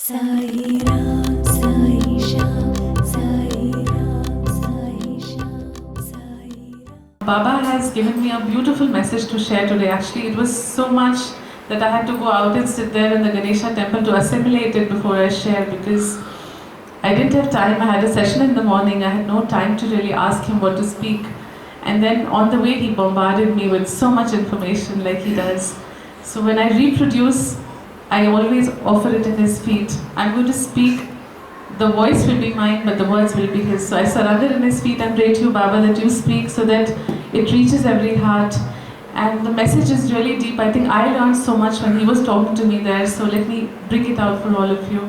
Sai Ram, Sai Shyam, Sai Ram, Sai Shyam, Sai Ram. Baba has given me a beautiful message to share today. Actually, it was so much that I had to go out and sit there in the Ganesha temple to assimilate it before I share, because I didn't have time. I had a session in the morning. I had no time to really ask him what to speak. And then on the way, he bombarded me with so much information like he does. So when I reproduce, I always offer it in his feet. I'm going to speak. The voice will be mine, but the words will be his. So I surrender in his feet and pray to you, Baba, that you speak so that it reaches every heart. And the message is really deep. I think I learned so much when he was talking to me there. So let me bring it out for all of you.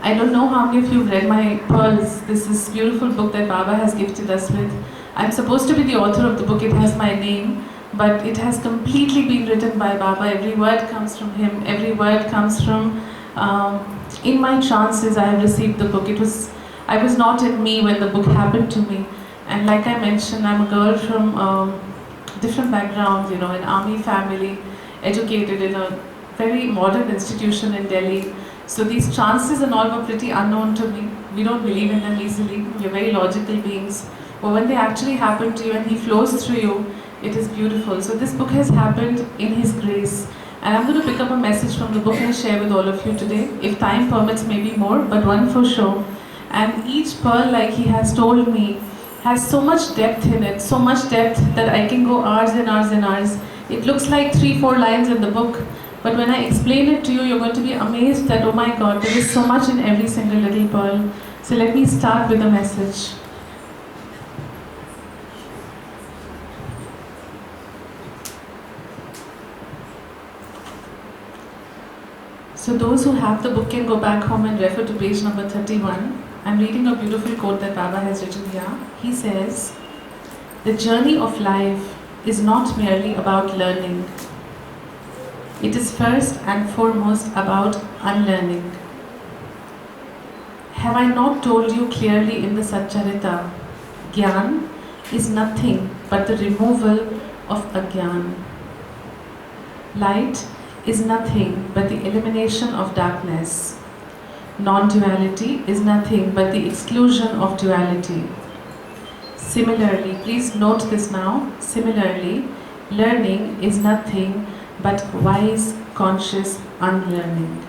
I don't know how many of you have read my Pearls. This is a beautiful book that Baba has gifted us with. I'm supposed to be the author of the book. It has my name, but it has completely been written by Baba. Every word comes from him. Every word comes from... in my trances, I have received the book. I was not in me when the book happened to me. And like I mentioned, I'm a girl from different backgrounds, an army family, educated in a very modern institution in Delhi. So these chances and all were pretty unknown to me. We don't believe in them easily. We're very logical beings. But when they actually happen to you and he flows through you, it is beautiful. So this book has happened in his grace. And I'm going to pick up a message from the book and share with all of you today. If time permits, maybe more, but one for sure. And each pearl, like he has told me, has so much depth in it, so much depth that I can go hours and hours and hours. It looks like 3-4 lines in the book, but when I explain it to you, you're going to be amazed that, oh my God, there is so much in every single little pearl. So let me start with a message. So those who have the book can go back home and refer to page number 31. I'm reading a beautiful quote that Baba has written here. He says, "The journey of life is not merely about learning. It is first and foremost about unlearning. Have I not told you clearly in the Satcharita, Gyan is nothing but the removal of Agyan. Light is nothing but the elimination of darkness. Non-duality is nothing but the exclusion of duality. Similarly, please note this now, similarly, learning is nothing but wise, conscious unlearning.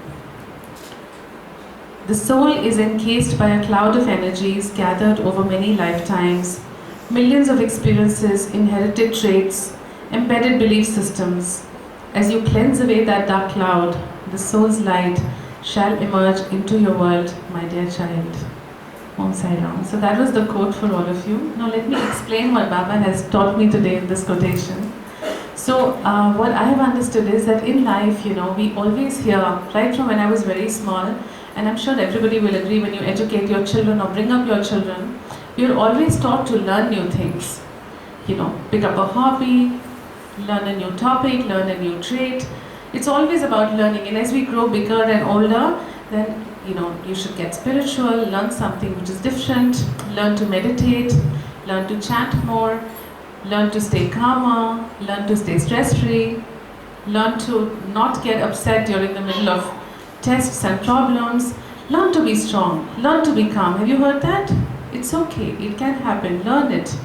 The soul is encased by a cloud of energies gathered over many lifetimes, millions of experiences, inherited traits, embedded belief systems. As you cleanse away that dark cloud, the soul's light shall emerge into your world, my dear child." Om Sai Ram. So that was the quote for all of you. Now let me explain what Baba has taught me today in this quotation. So what I have understood is that in life, we always hear, right from when I was very small, and I'm sure everybody will agree, when you educate your children or bring up your children, you're always taught to learn new things. Pick up a hobby, learn a new topic, learn a new trait. It's always about learning, and as we grow bigger and older, then you should get spiritual, learn something which is different, learn to meditate, learn to chant more, learn to stay calmer, learn to stay stress-free, learn to not get upset during the middle of tests and problems, learn to be strong, learn to be calm. Have you heard that? It's okay, it can happen, learn it.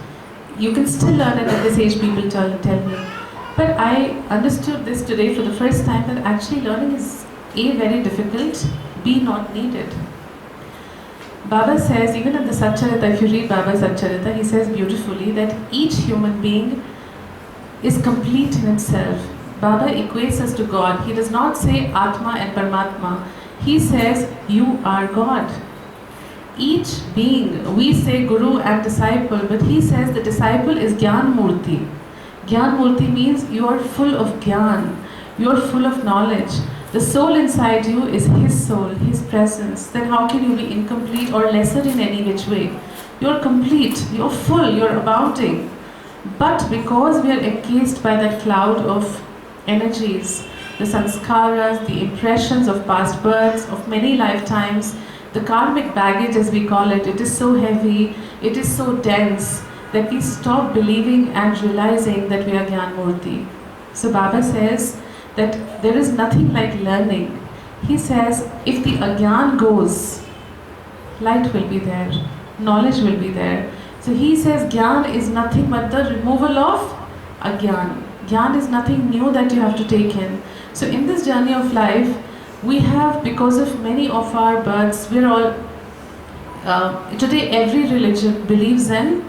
You can still learn it at this age, people tell me. But I understood this today for the first time, that actually learning is A, very difficult, B, not needed. Baba says, even in the Satcharita, if you read Baba's Satcharita, he says beautifully that each human being is complete in himself. Baba equates us to God. He does not say Atma and Paramatma. He says, you are God. Each being, we say Guru and disciple, but he says the disciple is Gyan Murti. Gyan Murti means you are full of Gyan. You are full of knowledge. The soul inside you is his soul, his presence. Then how can you be incomplete or lesser in any which way? You are complete, you are full, you are abounding. But because we are encased by that cloud of energies, the sanskaras, the impressions of past births, of many lifetimes, the karmic baggage as we call it, it is so heavy, it is so dense, that we stop believing and realizing that we are Gyan Murti. So Baba says that there is nothing like learning. He says, if the agyan goes, light will be there, knowledge will be there. So he says, Gyan is nothing but the removal of agyan. Gyan is nothing new that you have to take in. So in this journey of life, we have, because of many of our births, we're all, today every religion believes in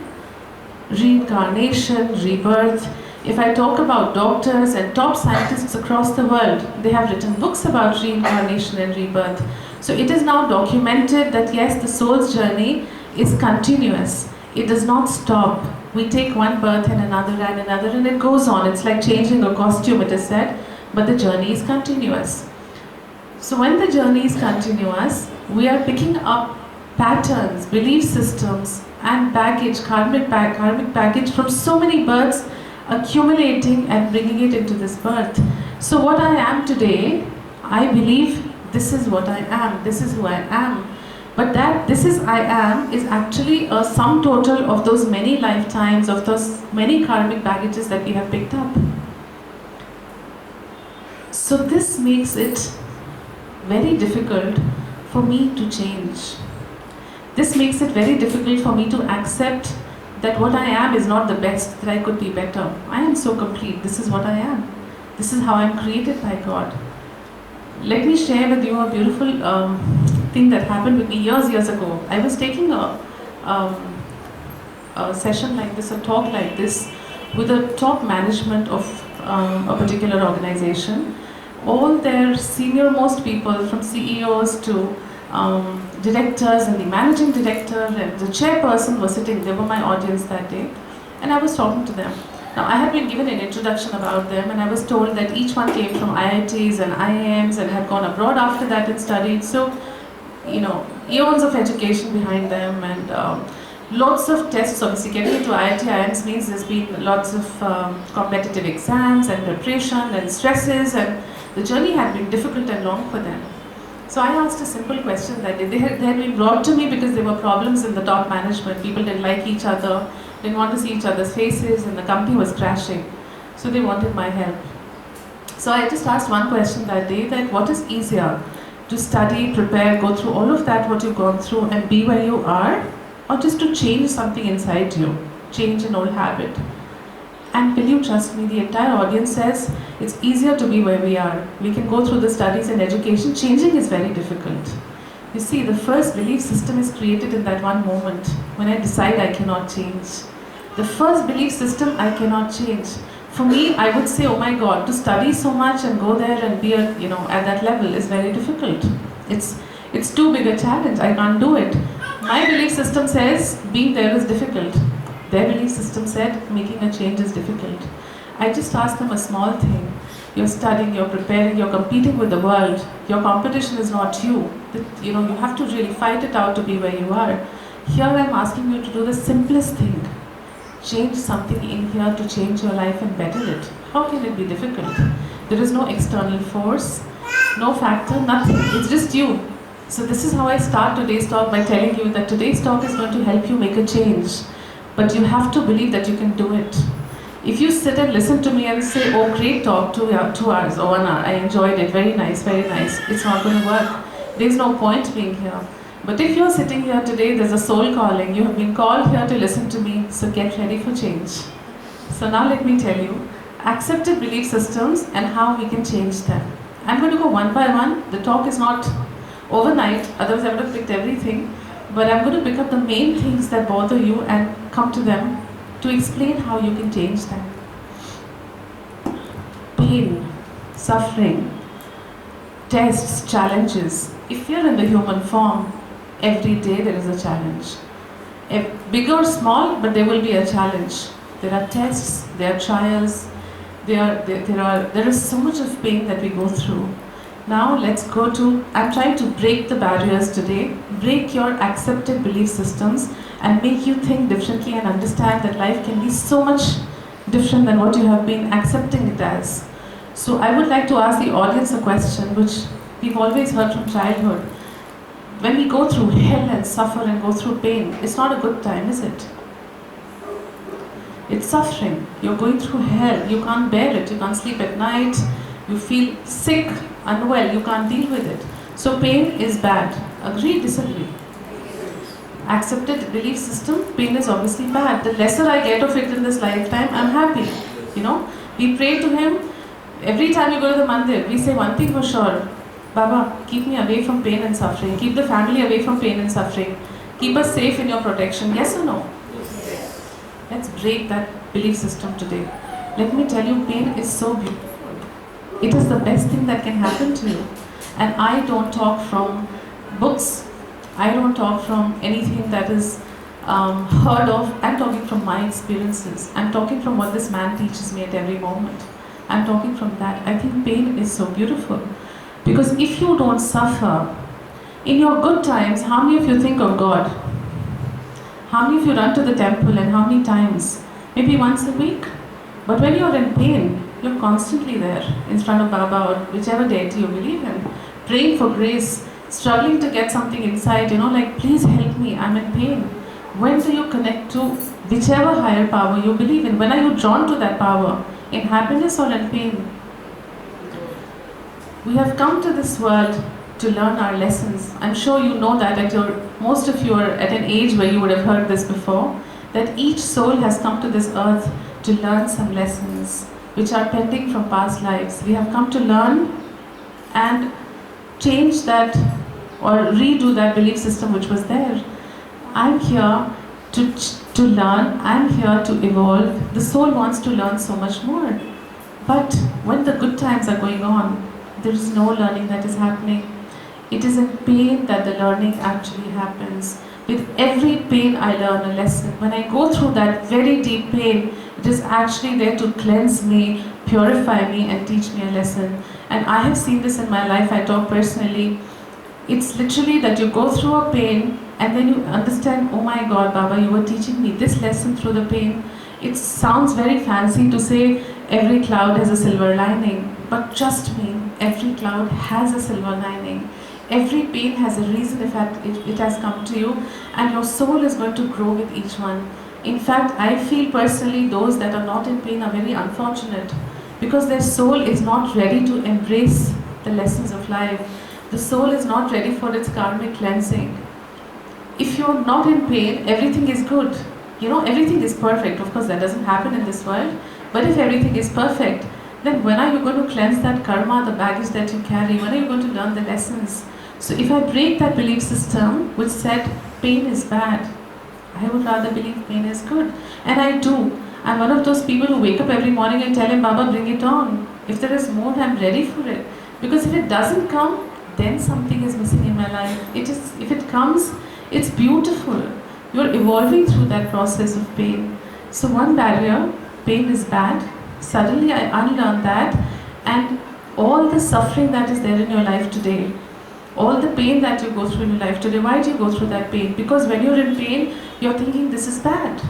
reincarnation, rebirth. If I talk about doctors and top scientists across the world, they have written books about reincarnation and rebirth. So it is now documented that yes, the soul's journey is continuous. It does not stop. We take one birth and another, and it goes on. It's like changing a costume, it is said, but the journey is continuous. So when the journey is continuous, we are picking up patterns, belief systems, and baggage, karmic baggage from so many births, accumulating and bringing it into this birth. So what I am today, I believe this is what I am, this is who I am. But that this is I am is actually a sum total of those many lifetimes, of those many karmic baggages that we have picked up. So this makes it very difficult for me to change. This makes it very difficult for me to accept that what I am is not the best, that I could be better. I am so complete, this is what I am. This is how I am created by God. Let me share with you a beautiful thing that happened with me years ago. I was taking a session like this, a talk like this, with the top management of a particular organization. All their senior most people, from CEOs to directors, and the managing director and the chairperson were sitting. They were my audience that day, and I was talking to them. Now I had been given an introduction about them, and I was told that each one came from IITs and IIMs and had gone abroad after that and studied. So, you know, eons of education behind them, and lots of tests. Obviously, getting into IIT, IIMs means there's been lots of competitive exams and preparation and stresses, and the journey had been difficult and long for them. So I asked a simple question that they had been brought to me because there were problems in the top management. People didn't like each other, didn't want to see each other's faces, and the company was crashing. So they wanted my help. So I just asked one question that day, that what is easier, to study, prepare, go through all of that, what you've gone through, and be where you are, or just to change something inside you, change an old habit? And will you trust me, the entire audience says it's easier to be where we are. We can go through the studies and education. Changing is very difficult. You see, the first belief system is created in that one moment when I decide I cannot change. The first belief system I cannot change. For me, I would say, oh my God, to study so much and go there and be at that level is very difficult. It's too big a challenge. I can't do it. My belief system says being there is difficult. Their belief system said making a change is difficult. I just asked them a small thing. You're studying, you're preparing, you're competing with the world. Your competition is not you. You have to really fight it out to be where you are. Here I'm asking you to do the simplest thing. Change something in here to change your life and better it. How can it be difficult? There is no external force, no factor, nothing. It's just you. So this is how I start today's talk, by telling you that today's talk is going to help you make a change. But you have to believe that you can do it. If you sit and listen to me and say, oh great talk, 2 hours or 1 hour, I enjoyed it, very nice, it's not going to work. There's no point being here. But if you're sitting here today, there's a soul calling. You have been called here to listen to me, so get ready for change. So now let me tell you, accepted belief systems and how we can change them. I'm going to go one by one. The talk is not overnight, otherwise I would have picked everything. But I'm going to pick up the main things that bother you and come to them to explain how you can change them. Pain, suffering, tests, challenges. If you're in the human form, every day there is a challenge. Big or small, but there will be a challenge. There are tests, there are trials, there is so much of pain that we go through. Now let's go to, I'm trying to break the barriers today, break your accepted belief systems and make you think differently and understand that life can be so much different than what you have been accepting it as. So I would like to ask the audience a question which we've always heard from childhood. When we go through hell and suffer and go through pain, it's not a good time, is it? It's suffering. You're going through hell. You can't bear it. You can't sleep at night. You feel sick, unwell, you can't deal with it. So pain is bad. Agree, disagree? Accepted belief system, pain is obviously bad. The lesser I get of it in this lifetime, I'm happy. You know, we pray to him. Every time we go to the mandir, we say one thing for sure: Baba, keep me away from pain and suffering. Keep the family away from pain and suffering. Keep us safe in your protection. Yes or no? Let's break that belief system today. Let me tell you, pain is so beautiful. It is the best thing that can happen to you. And I don't talk from books. I don't talk from anything that is heard of. I'm talking from my experiences. I'm talking from what this man teaches me at every moment. I'm talking from that. I think pain is so beautiful. Because if you don't suffer, in your good times, how many of you think of God? How many of you run to the temple and how many times? Maybe once a week. But when you're in pain, you're constantly there in front of Baba or whichever deity you believe in, praying for grace, struggling to get something inside, like, please help me, I'm in pain. When do you connect to whichever higher power you believe in? When are you drawn to that power? In happiness or in pain? We have come to this world to learn our lessons. I'm sure you know that most of you are at an age where you would have heard this before, that each soul has come to this earth to learn some lessons which are pending from past lives. We have come to learn and change that or redo that belief system which was there. I'm here to learn, I'm here to evolve. The soul wants to learn so much more. But when the good times are going on, there is no learning that is happening. It is in pain that the learning actually happens. With every pain, I learn a lesson. When I go through that very deep pain, it is actually there to cleanse me, purify me, and teach me a lesson. And I have seen this in my life. I talk personally. It's literally that you go through a pain and then you understand, oh my God, Baba, you were teaching me this lesson through the pain. It sounds very fancy to say every cloud has a silver lining. But trust me, every cloud has a silver lining. Every pain has a reason if it has come to you, and your soul is going to grow with each one. In fact, I feel personally those that are not in pain are very unfortunate because their soul is not ready to embrace the lessons of life. The soul is not ready for its karmic cleansing. If you're not in pain, everything is good. Everything is perfect. Of course, that doesn't happen in this world. But if everything is perfect, then when are you going to cleanse that karma, the baggage that you carry? When are you going to learn the lessons? So if I break that belief system which said pain is bad, I would rather believe pain is good. And I do. I'm one of those people who wake up every morning and tell him, Baba, bring it on. If there is more, I'm ready for it. Because if it doesn't come, then something is missing in my life. If it comes, it's beautiful. You're evolving through that process of pain. So one barrier, pain is bad. Suddenly I unlearn that, and all the suffering that is there in your life today, all the pain that you go through in your life today, why do you go through that pain? Because when you're in pain, you're thinking this is bad.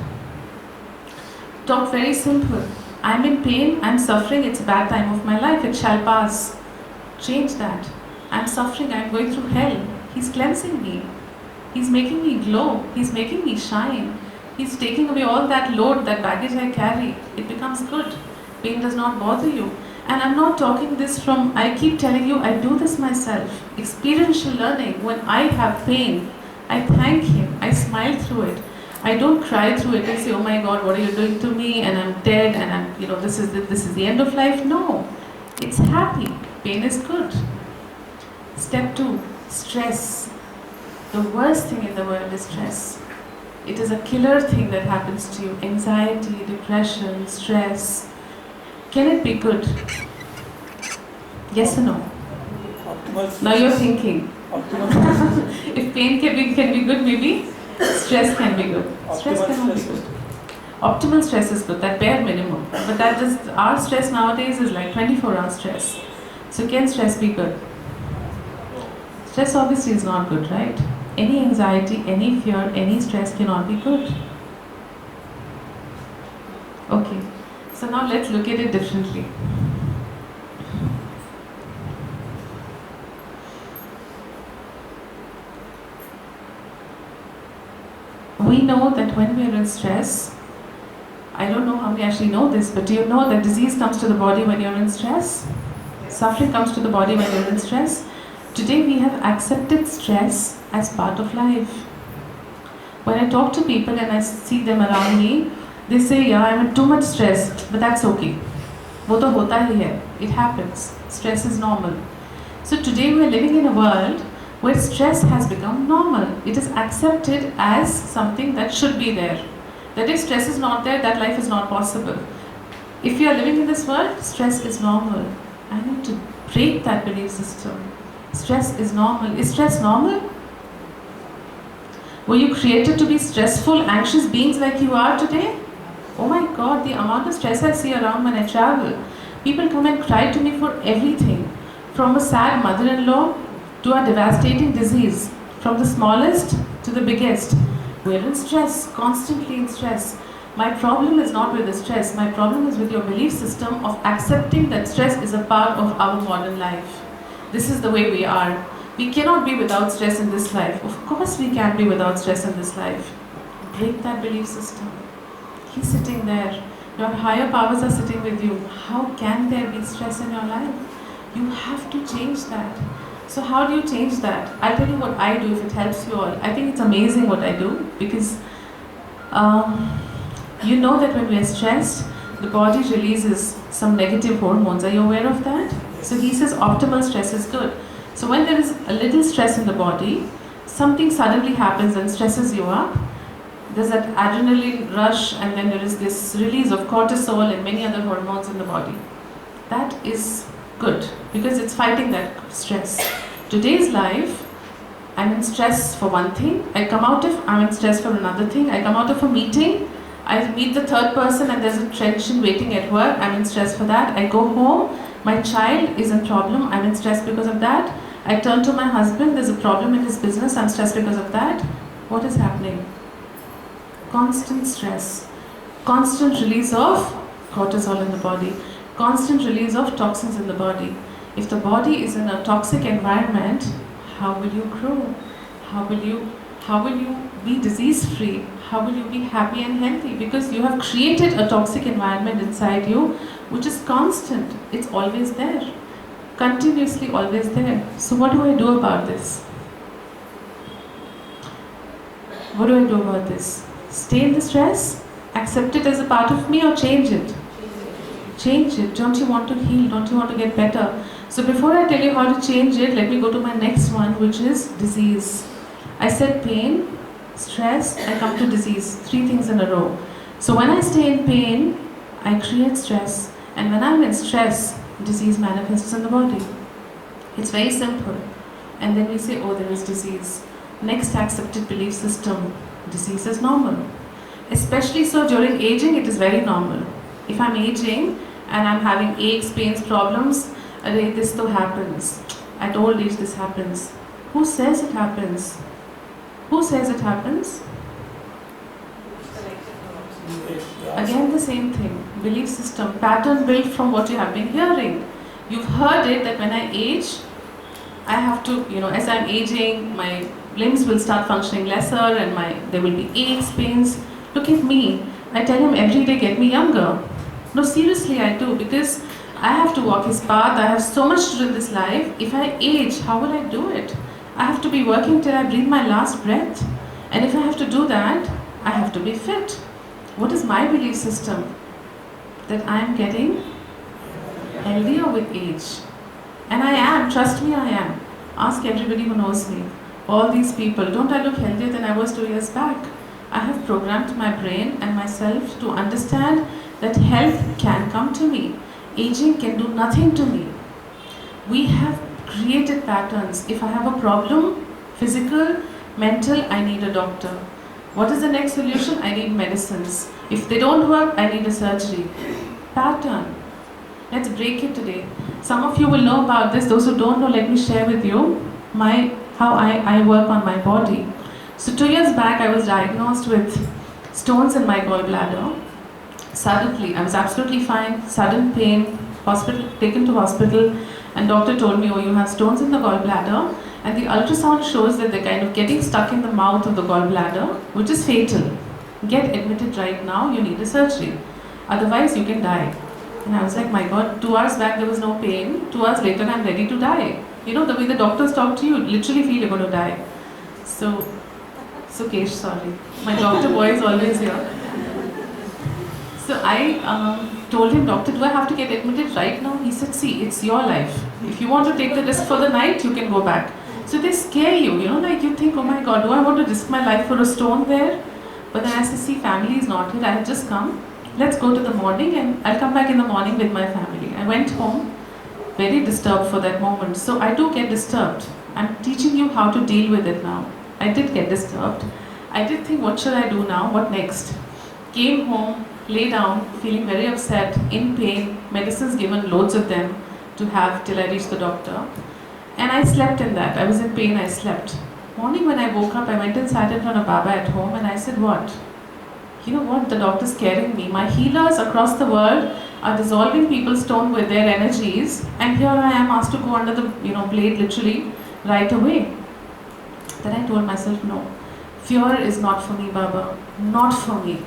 Talk very simple. I'm in pain, I'm suffering, it's a bad time of my life, it shall pass. Change that. I'm suffering, I'm going through hell. He's cleansing me. He's making me glow. He's making me shine. He's taking away all that load, that baggage I carry. It becomes good. Pain does not bother you. And I'm not talking this from, I keep telling you, I do this myself. Experiential learning. When I have pain, I thank him. I smile through it. I don't cry through it and say, oh my God, what are you doing to me? And I'm dead and I'm, this is the end of life. No. It's happy. Pain is good. Step 2, stress. The worst thing in the world is stress. It is a killer thing that happens to you. Anxiety, depression, stress. Can it be good? Yes or no? Now you're thinking. If pain can be good, maybe stress can be good. Stress cannot be good. Optimal stress is good, that bare minimum. But our stress nowadays is like 24-hour stress. So can stress be good? Stress obviously is not good, right? Any anxiety, any fear, any stress cannot be good. Okay, so now let's look at it differently. We know that when we are in stress, I don't know how many actually know this, but do you know that disease comes to the body when you're in stress? suffering comes to the body when you're in stress. Today we have accepted stress as part of life. When I talk to people and I see them around me, they say, yeah, I'm in too much stress, but that's okay. वो तो होता ही है. It happens. Stress is normal. So today we are living in a world where stress has become normal. It is accepted as something that should be there. That if stress is not there, that life is not possible. If you are living in this world, stress is normal. I need to break that belief system. Stress is normal. Is stress normal? Were you created to be stressful, anxious beings like you are today? Oh my God, the amount of stress I see around when I travel. People come and cry to me for everything. From a sad mother-in-law to a devastating disease. From the smallest to the biggest. We're in stress, constantly in stress. My problem is not with the stress. My problem is with your belief system of accepting that stress is a part of our modern life. This is the way we are. We cannot be without stress in this life. Of course we can be without stress in this life. Break that belief system. He's sitting there. Your higher powers are sitting with you. How can there be stress in your life? You have to change that. So how do you change that? I'll tell you what I do if it helps you all. I think it's amazing what I do because you know that when we are stressed, the body releases some negative hormones. Are you aware of that? So he says optimal stress is good. So when there is a little stress in the body, something suddenly happens and stresses you up. There's that adrenaline rush and then there is this release of cortisol and many other hormones in the body. That is good because it's fighting that stress. Today's life, I'm in stress for one thing. I come out of, I'm in stress for another thing. I come out of a meeting, I meet the third person and there's a tension waiting at work. I'm in stress for that. I go home, my child is in problem. I'm in stress because of that. I turn to my husband, there's a problem in his business. I'm stressed because of that. What is happening? Constant stress. Constant release of cortisol in the body. Constant release of toxins in the body. If the body is in a toxic environment, how will you grow? How will you be disease free? How will you be happy and healthy? Because you have created a toxic environment inside you which is constant. It's always there. Continuously always there. So what do I do about this? What do I do about this? Stay in the stress? Accept it as a part of me or change it? Change it. Don't you want to heal? Don't you want to get better? So before I tell you how to change it, let me go to my next one, which is disease. I said pain, stress, I come to disease. 3 things in a row. So when I stay in pain, I create stress. And when I'm in stress, disease manifests in the body. It's very simple. And then we say, oh, there is disease. Next accepted belief system, disease is normal. Especially so during aging, it is very normal. If I'm aging and I'm having aches, pains, problems, this though happens. At old age, this happens. Who says it happens? Who says it happens? Again, the same thing. Belief system, pattern built from what you have been hearing. You've heard it that when I age, I have to, as I'm aging, my limbs will start functioning lesser and there will be aches, pains. Look at me. I tell him every day, get me younger. No, seriously, I do, because I have to walk his path. I have so much to do in this life. If I age, how will I do it? I have to be working till I breathe my last breath. And if I have to do that, I have to be fit. What is my belief system? That I am getting healthier with age. And I am, trust me, I am. Ask everybody who knows me. All these people, don't I look healthier than I was 2 years back? I have programmed my brain and myself to understand that health can come to me. Aging can do nothing to me. We have created patterns. If I have a problem, physical, mental, I need a doctor. What is the next solution? I need medicines. If they don't work, I need a surgery. Pattern. Let's break it today. Some of you will know about this. Those who don't know, let me share with you how I work on my body. So 2 years back, I was diagnosed with stones in my gallbladder. Suddenly, I was absolutely fine, sudden pain, taken to hospital, and doctor told me, oh, you have stones in the gallbladder, and the ultrasound shows that they're kind of getting stuck in the mouth of the gallbladder, which is fatal. Get admitted right now, you need a surgery. Otherwise, you can die. And I was like, my God, 2 hours back there was no pain. 2 hours later I'm ready to die. You know, the way the doctors talk to you, literally feel you're going to die. So, Sukesh, sorry. My doctor boy is always here. So I told him, doctor, do I have to get admitted right now? He said, see, it's your life. If you want to take the risk for the night, you can go back. So they scare you, you know, like you think, oh my God, do I want to risk my life for a stone there? But then I said, see, family is not here. I have just come. Let's go to the morning and I'll come back in the morning with my family. I went home very disturbed for that moment. So I do get disturbed. I'm teaching you how to deal with it now. I did get disturbed. I did think, what should I do now? What next? Came home, lay down, feeling very upset, in pain, medicines given, loads of them to have till I reached the doctor. And I slept in that. I was in pain, I slept. Morning when I woke up, I went and sat in front of Baba at home and I said, what? You know what? The doctor's scaring me. My healers across the world are dissolving people's stone with their energies, and here I am asked to go under the blade literally right away. Then I told myself, no, fear is not for me, Baba, not for me.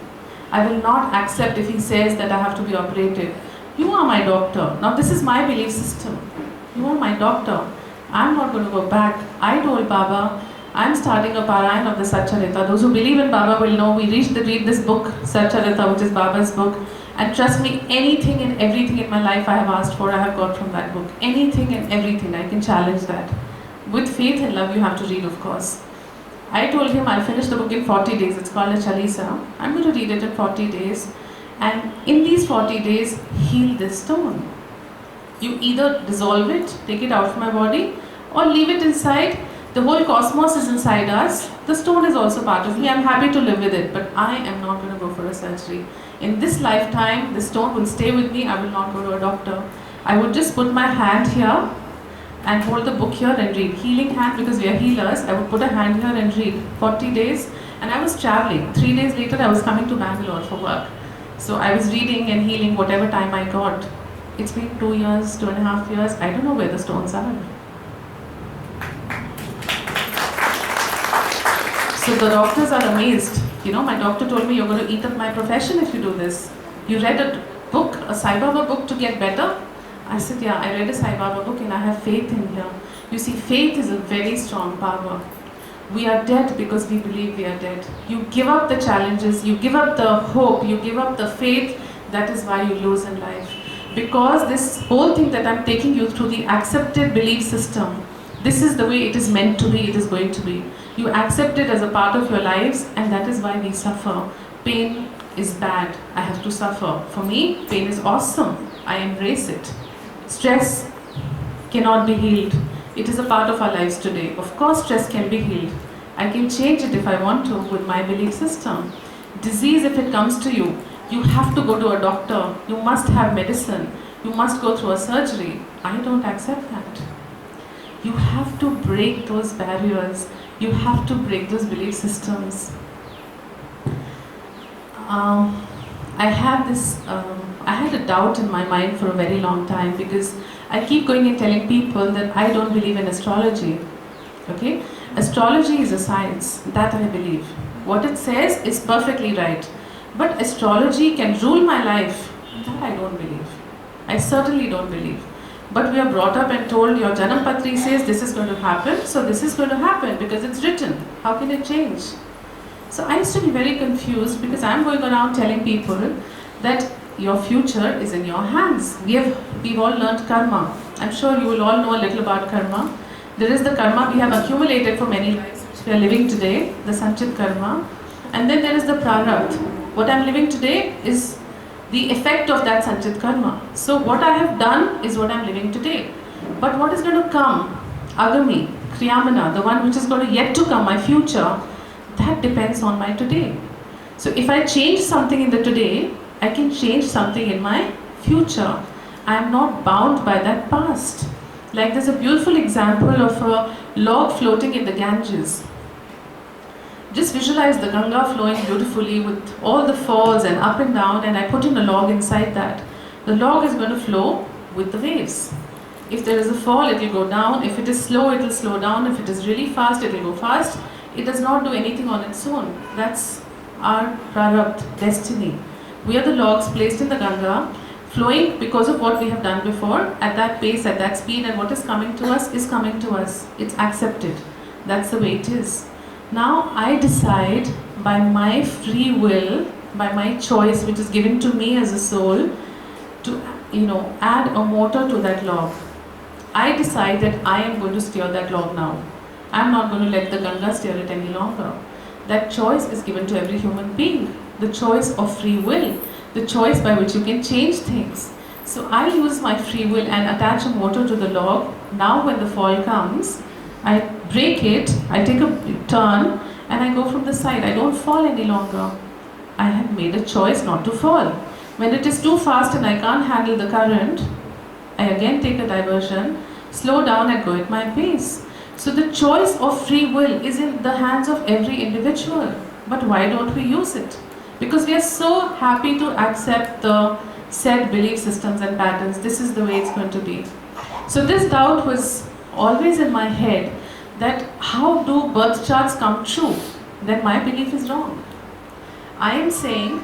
I will not accept if he says that I have to be operated. You are my doctor. Now this is my belief system. You are my doctor. I'm not going to go back. I told Baba, I'm starting a Parayan of the Satcharita. Those who believe in Baba will know we read this book, Satcharita, which is Baba's book. And trust me, anything and everything in my life I have asked for, I have got from that book. Anything and everything, I can challenge that. With faith and love, you have to read, of course. I told him I'll finish the book in 40 days. It's called a Chalisa. I'm going to read it in 40 days. And in these 40 days, heal this stone. You either dissolve it, take it out from my body, or leave it inside. The whole cosmos is inside us. The stone is also part of me. I'm happy to live with it, but I am not going to go for a surgery. In this lifetime, the stone will stay with me. I will not go to a doctor. I would just put my hand here and hold the book here and read. Healing hand, because we are healers. I would put a hand here and read. 40 days. And I was traveling. 3 days later, I was coming to Bangalore for work. So I was reading and healing whatever time I got. It's been 2 years, 2.5 years. I don't know where the stones are. So the doctors are amazed. You know, my doctor told me, you're going to eat up my profession if you do this. You read a book, a Sai Baba book to get better? I said, yeah, I read a Sai Baba book and I have faith in here. You see, faith is a very strong power. We are dead because we believe we are dead. You give up the challenges, you give up the hope, you give up the faith. That is why you lose in life. Because this whole thing that I'm taking you through, the accepted belief system, this is the way it is meant to be, it is going to be. You accept it as a part of your lives, and that is why we suffer. Pain is bad. I have to suffer. For me, pain is awesome. I embrace it. Stress cannot be healed. It is a part of our lives today. Of course, stress can be healed. I can change it if I want to with my belief system. Disease, if it comes to you, you have to go to a doctor. You must have medicine. You must go through a surgery. I don't accept that. You have to break those barriers. You have to break those belief systems. I had a doubt in my mind for a very long time because I keep going and telling people that I don't believe in astrology. Okay? Astrology is a science, that I believe. What it says is perfectly right. But astrology can rule my life, that I don't believe. I certainly don't believe. But we are brought up and told your Janam Patri says this is going to happen, so this is going to happen because it's written. How can it change? So I used to be very confused because I'm going around telling people that your future is in your hands. We've all learned karma. I'm sure you will all know a little about karma. There is the karma we have accumulated for many lives, which we are living today, the Sanchit karma. And then there is the prarabdha. What I'm living today is the effect of that Sanchit karma. So what I have done is what I'm living today. But what is going to come, Agami, Kriyamana, the one which is going to yet to come, my future, that depends on my today. So if I change something in the today, I can change something in my future. I am not bound by that past. Like there's a beautiful example of a log floating in the Ganges. Just visualize the Ganga flowing beautifully with all the falls and up and down, and I put in a log inside that. The log is going to flow with the waves. If there is a fall, it will go down. If it is slow, it will slow down. If it is really fast, it will go fast. It does not do anything on its own. That's our prarabdha, destiny. We are the logs placed in the Ganga, flowing because of what we have done before, at that pace, at that speed, and what is coming to us is coming to us. It's accepted. That's the way it is. Now I decide by my free will, by my choice, which is given to me as a soul, to add a motor to that log. I decide that I am going to steer that log now. I'm not going to let the Ganga steer it any longer. That choice is given to every human being. The choice of free will, the choice by which you can change things. So I use my free will and attach a motor to the log. Now when the fall comes, I break it, I take a turn, and I go from the side. I don't fall any longer. I have made a choice not to fall. When it is too fast and I can't handle the current, I again take a diversion, slow down and go at my pace. So the choice of free will is in the hands of every individual. But why don't we use it? Because we are so happy to accept the said belief systems and patterns. This is the way it's going to be. So this doubt was always in my head, that how do birth charts come true? Then my belief is wrong. I am saying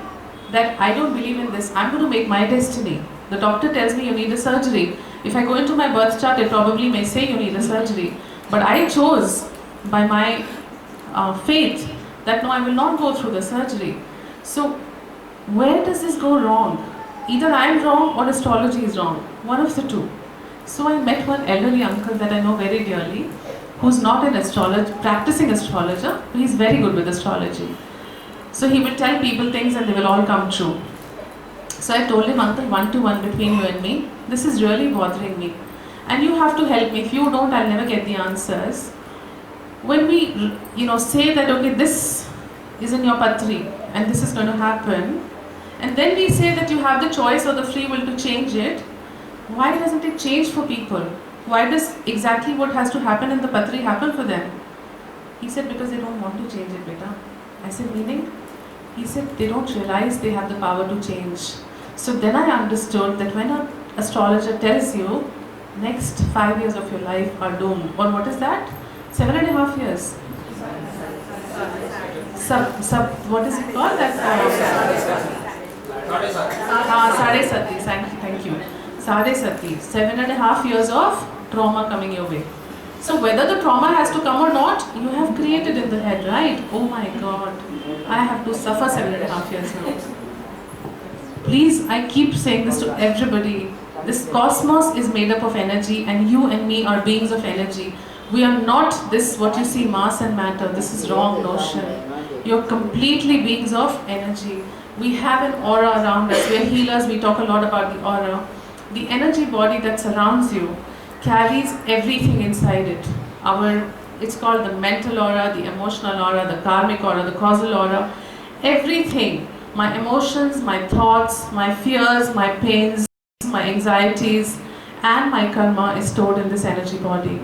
that I don't believe in this. I'm going to make my destiny. The doctor tells me you need a surgery. If I go into my birth chart, it probably may say you need a surgery. But I chose by my faith that no, I will not go through the surgery. So where does this go wrong? Either I am wrong or astrology is wrong. One of the two. So I met one elderly uncle that I know very dearly, who's not an astrologer, practicing astrologer, but he's very good with astrology. So he will tell people things and they will all come true. So I told him, Uncle, 1-to-1 between you and me, this is really bothering me. And you have to help me. If you don't, I'll never get the answers. When we, say that, okay, this is in your patri and this is going to happen, and then we say that you have the choice or the free will to change it, why doesn't it change for people? Why does exactly what has to happen in the patri happen for them? He said, because they don't want to change it, beta. I said, meaning? He said, they don't realize they have the power to change. So then I understood that when an astrologer tells you, next 5 years of your life are doomed, or what is that? 7.5 years. What is it called? Sade Sati. Thank you. Sade Sati. 7.5 years of trauma coming your way. So whether the trauma has to come or not, you have created in the head, right? Oh my God, I have to suffer 7.5 years now. Please, I keep saying this to everybody. This cosmos is made up of energy, and you and me are beings of energy. We are not this, what you see, mass and matter. This is wrong notion. You're completely beings of energy. We have an aura around us. We are healers. We talk a lot about the aura. The energy body that surrounds you carries everything inside it. It's called the mental aura, the emotional aura, the karmic aura, the causal aura. Everything. My emotions, my thoughts, my fears, my pains, my anxieties, and my karma is stored in this energy body.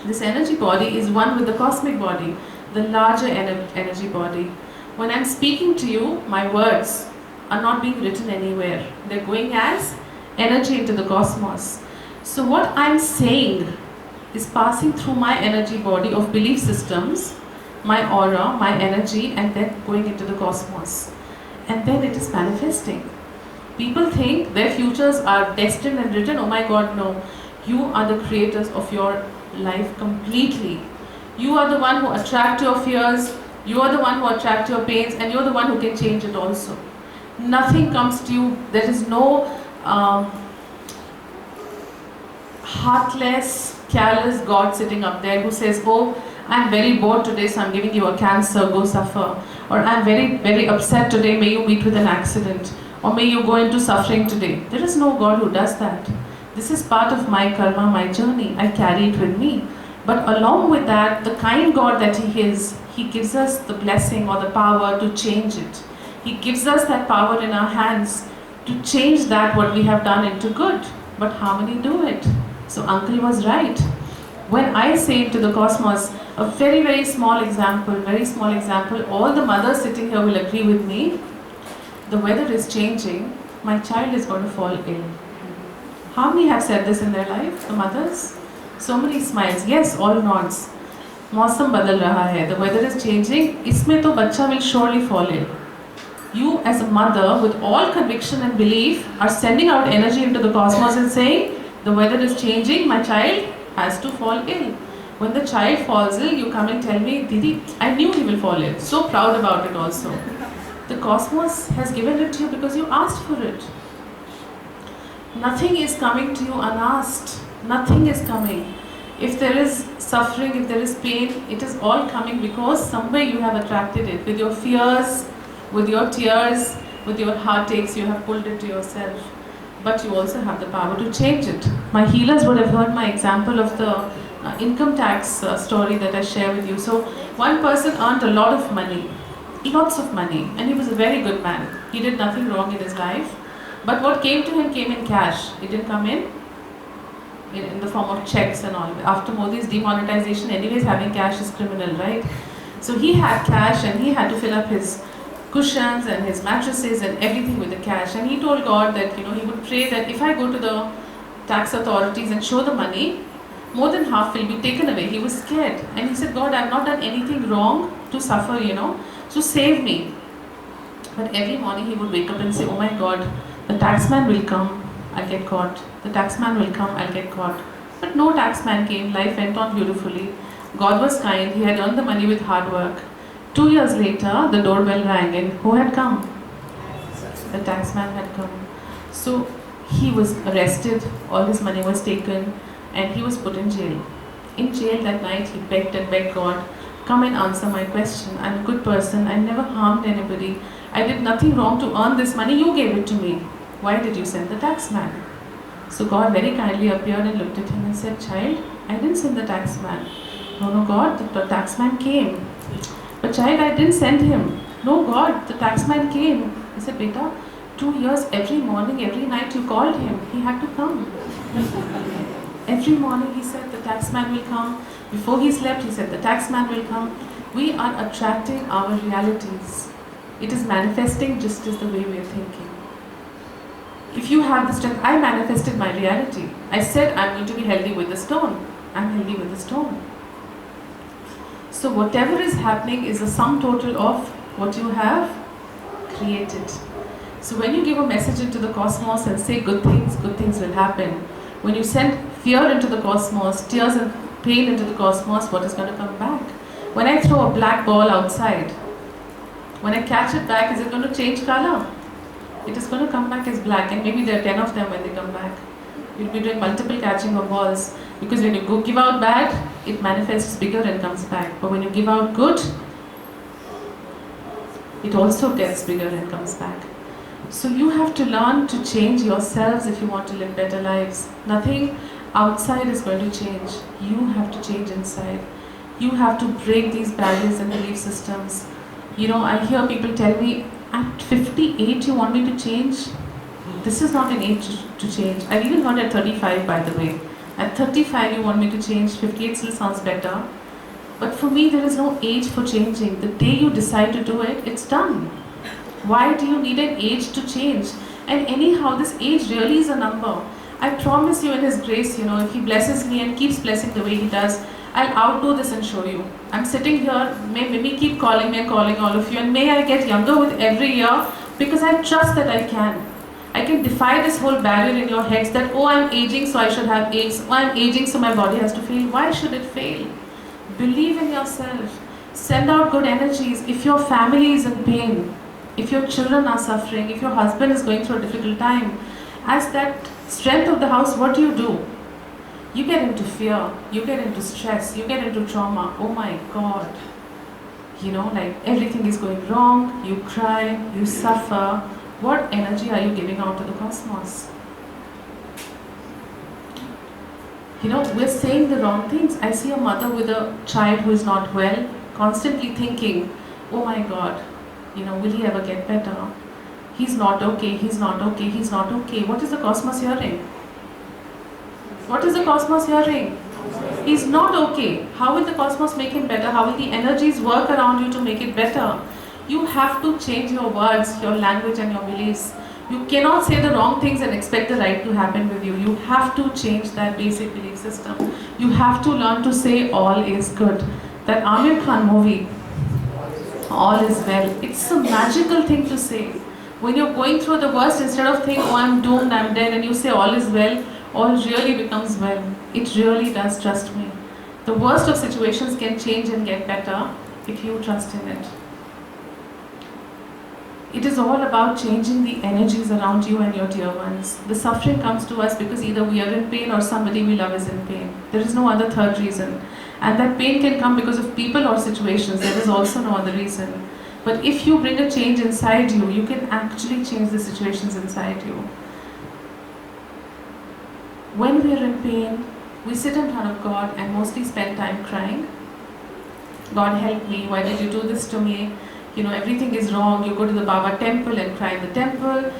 This energy body is one with the cosmic body, the larger energy body. When I'm speaking to you, my words are not being written anywhere. They're going as energy into the cosmos. So what I'm saying is passing through my energy body of belief systems, my aura, my energy, and then going into the cosmos. And then it is manifesting. People think their futures are destined and written. Oh my God, no. You are the creators of your life completely. You are the one who attract your fears, you are the one who attract your pains, and you're the one who can change it also. Nothing comes to you. There is no heartless, careless God sitting up there who says, oh, I'm very bored today, so I'm giving you a cancer, go suffer. Or I'm very, very upset today, may you meet with an accident. Or may you go into suffering today. There is no God who does that. This is part of my karma, my journey. I carry it with me. But along with that, the kind God that He is, He gives us the blessing or the power to change it. He gives us that power in our hands to change that what we have done into good. But how many do it? So Uncle was right. When I say to the cosmos, a very, very small example, all the mothers sitting here will agree with me. The weather is changing, my child is going to fall ill. How many have said this in their life, the mothers? So many smiles, yes, all nods. मौसम बदल रहा है, the weather is changing, इसमें तो बच्चा will surely fall ill. You as a mother with all conviction and belief are sending out energy into the cosmos and saying, the weather is changing, my child has to fall ill. When the child falls ill, you come and tell me, Didi, I knew he will fall ill. So proud about it also. The cosmos has given it to you because you asked for it. Nothing is coming to you unasked. Nothing is coming. If there is suffering, if there is pain, it is all coming because somewhere you have attracted it. With your fears, with your tears, with your heartaches, you have pulled it to yourself. But you also have the power to change it. My healers would have heard my example of the income tax story that I share with you. So one person earned a lot of money, lots of money, and he was a very good man. He did nothing wrong in his life. But what came to him came in cash. It didn't come in the form of checks and all. After Modi's demonetization, anyways, having cash is criminal, right? So he had cash and he had to fill up his cushions and his mattresses and everything with the cash. And he told God that, he would pray that if I go to the tax authorities and show the money, more than half will be taken away. He was scared. And he said, God, I have not done anything wrong to suffer, so save me. But every morning he would wake up and say, oh my God, the taxman will come, I'll get caught. The taxman will come, I'll get caught. But no taxman came, life went on beautifully. God was kind, he had earned the money with hard work. 2 years later, the doorbell rang and who had come? The taxman had come. So he was arrested, all his money was taken, and he was put in jail. In jail that night, he begged and begged God, come and answer my question. I'm a good person, I never harmed anybody. I did nothing wrong to earn this money, you gave it to me. Why did you send the taxman? So God very kindly appeared and looked at him and said, child, I didn't send the taxman. No, God, the taxman came. But child, I didn't send him. No, God, the taxman came. He said, beta, 2 years, every morning, every night you called him. He had to come. Every morning he said, the taxman will come. Before he slept, he said, the taxman will come. We are attracting our realities. It is manifesting just as the way we are thinking. If you have the strength, I manifested my reality. I said I'm going to be healthy with the stone. I'm healthy with the stone. So whatever is happening is a sum total of what you have created. So when you give a message into the cosmos and say good things will happen. When you send fear into the cosmos, tears and pain into the cosmos, what is going to come back? When I throw a black ball outside, when I catch it back, is it going to change color? It is going to come back as black, and maybe there are 10 of them when they come back. You'll be doing multiple catching of balls, because when you go give out bad, it manifests bigger and comes back. But when you give out good, it also gets bigger and comes back. So you have to learn to change yourselves if you want to live better lives. Nothing outside is going to change. You have to change inside. You have to break these barriers and belief systems. I hear people tell me, at 58 you want me to change? This is not an age to change. I've even heard at 35, by the way. At 35 you want me to change, 58 still sounds better. But for me there is no age for changing. The day you decide to do it, it's done. Why do you need an age to change? And anyhow, this age really is a number. I promise you in His grace, if He blesses me and keeps blessing the way He does, I'll outdo this and show you. I'm sitting here, may Mimi keep calling me and calling all of you, and may I get younger with every year, because I trust that I can. I can defy this whole barrier in your heads that, oh, I'm aging so I should have AIDS, oh, I'm aging so my body has to fail. Why should it fail? Believe in yourself. Send out good energies. If your family is in pain, if your children are suffering, if your husband is going through a difficult time, as that strength of the house, what do? You get into fear, you get into stress, you get into trauma. Oh my God. Like everything is going wrong, you cry, you suffer. What energy are you giving out to the cosmos? We're saying the wrong things. I see a mother with a child who is not well, constantly thinking, oh my God, will he ever get better? He's not okay, he's not okay, he's not okay. What is the cosmos hearing? What is the cosmos hearing? He's not okay. How will the cosmos make him better? How will the energies work around you to make it better? You have to change your words, your language and your beliefs. You cannot say the wrong things and expect the right to happen with you. You have to change that basic belief system. You have to learn to say all is good. That Amir Khan movie, all is well. It's a magical thing to say. When you're going through the worst, instead of thinking, oh, I'm doomed, I'm dead, and you say all is well, all really becomes well. It really does, trust me. The worst of situations can change and get better if you trust in it. It is all about changing the energies around you and your dear ones. The suffering comes to us because either we are in pain or somebody we love is in pain. There is no other third reason. And that pain can come because of people or situations. There is also no other reason. But if you bring a change inside you, you can actually change the situations inside you. When we are in pain, we sit in front of God and mostly spend time crying. God help me, why did you do this to me? Everything is wrong. You go to the Baba temple and cry in the temple,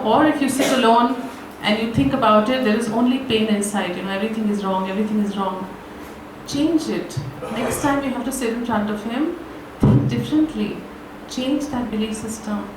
or if you sit alone and you think about it, there is only pain inside, everything is wrong, everything is wrong. Change it. Next time you have to sit in front of Him, think differently. Change that belief system.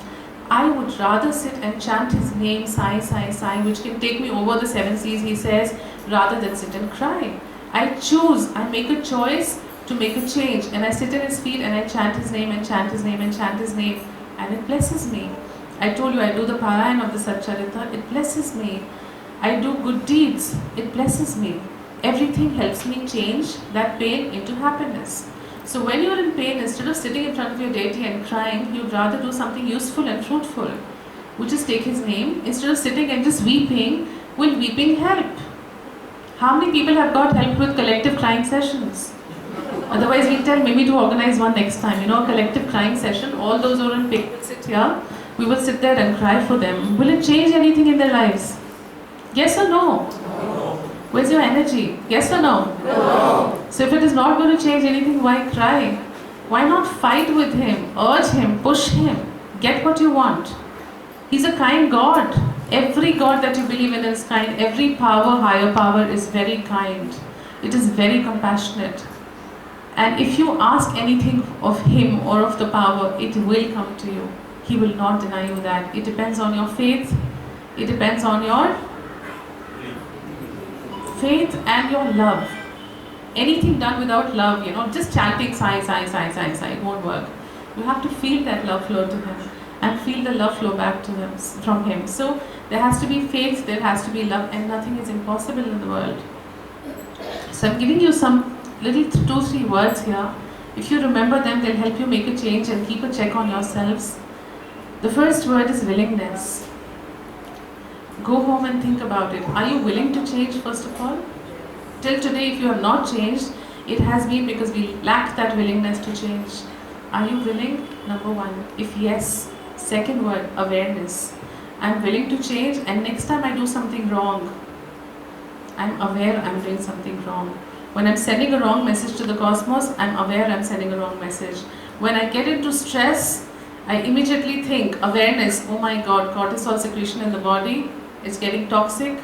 I would rather sit and chant His name, Sai, Sai, Sai, which can take me over the 7 seas, He says, rather than sit and cry. I choose, I make a choice to make a change, and I sit at His feet and I chant His name and chant His name and chant His name, and it blesses me. I told you I do the Parayan of the Satcharita, it blesses me. I do good deeds, it blesses me. Everything helps me change that pain into happiness. So when you're in pain, instead of sitting in front of your deity and crying, you'd rather do something useful and fruitful, which is take His name. Instead of sitting and just weeping, will weeping help? How many people have got help with collective crying sessions? Otherwise, we tell Mimi to organize one next time, a collective crying session. All those who are in pain will sit here. We will sit there and cry for them. Will it change anything in their lives? Yes or no? No. Where's your energy? Yes or no? No. So if it is not going to change anything, why cry? Why not fight with Him, urge Him, push Him, get what you want? He's a kind God. Every God that you believe in is kind. Every power, higher power, is very kind. It is very compassionate. And if you ask anything of Him or of the power, it will come to you. He will not deny you that. It depends on your faith. It depends on your faith and your love. Anything done without love, just chanting Sai, Sai, Sai, Sai, Sai, it won't work. You have to feel that love flow to Him and feel the love flow back to Him, from Him. So there has to be faith, there has to be love, and nothing is impossible in the world. So I'm giving you some little 2-3 words here. If you remember them, they'll help you make a change and keep a check on yourselves. The first word is willingness. Go home and think about it. Are you willing to change, first of all? Till today, if you have not changed, it has been because we lack that willingness to change. Are you willing? Number 1. If yes, second word, awareness. I'm willing to change, and next time I do something wrong, I'm aware I'm doing something wrong. When I'm sending a wrong message to the cosmos, I'm aware I'm sending a wrong message. When I get into stress, I immediately think, awareness, oh my God, cortisol secretion in the body, it's getting toxic,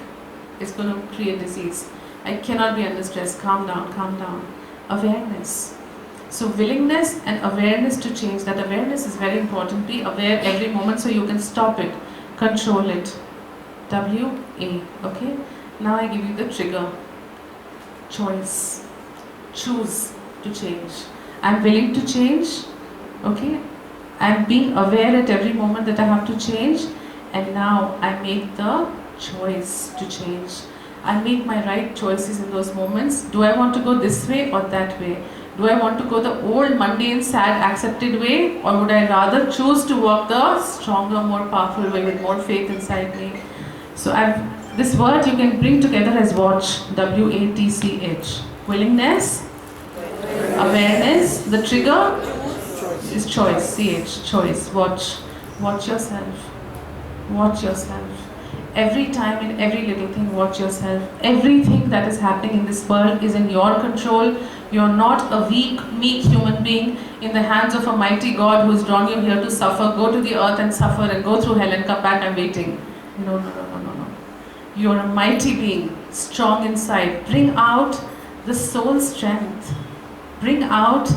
it's going to create disease. I cannot be under stress, calm down, calm down. Awareness. So willingness and awareness to change, that awareness is very important. Be aware every moment so you can stop it, control it. W-A, okay? Now I give you the trigger. Choice. Choose to change. I'm willing to change, okay? I'm being aware at every moment that I have to change, and now I make the choice to change. I make my right choices in those moments. Do I want to go this way or that way? Do I want to go the old, mundane, sad, accepted way, or would I rather choose to walk the stronger, more powerful way with more faith inside me? So this word you can bring together as watch, W-A-T-C-H. Willingness, awareness, the trigger is choice, C-H, choice, watch. Watch yourself. Watch yourself. Every time, in every little thing, watch yourself. Everything that is happening in this world is in your control. You're not a weak, meek human being in the hands of a mighty God who has drawn you here to suffer. Go to the earth and suffer and go through hell and come back, I'm waiting. No. You're a mighty being, strong inside. Bring out the soul strength. Bring out,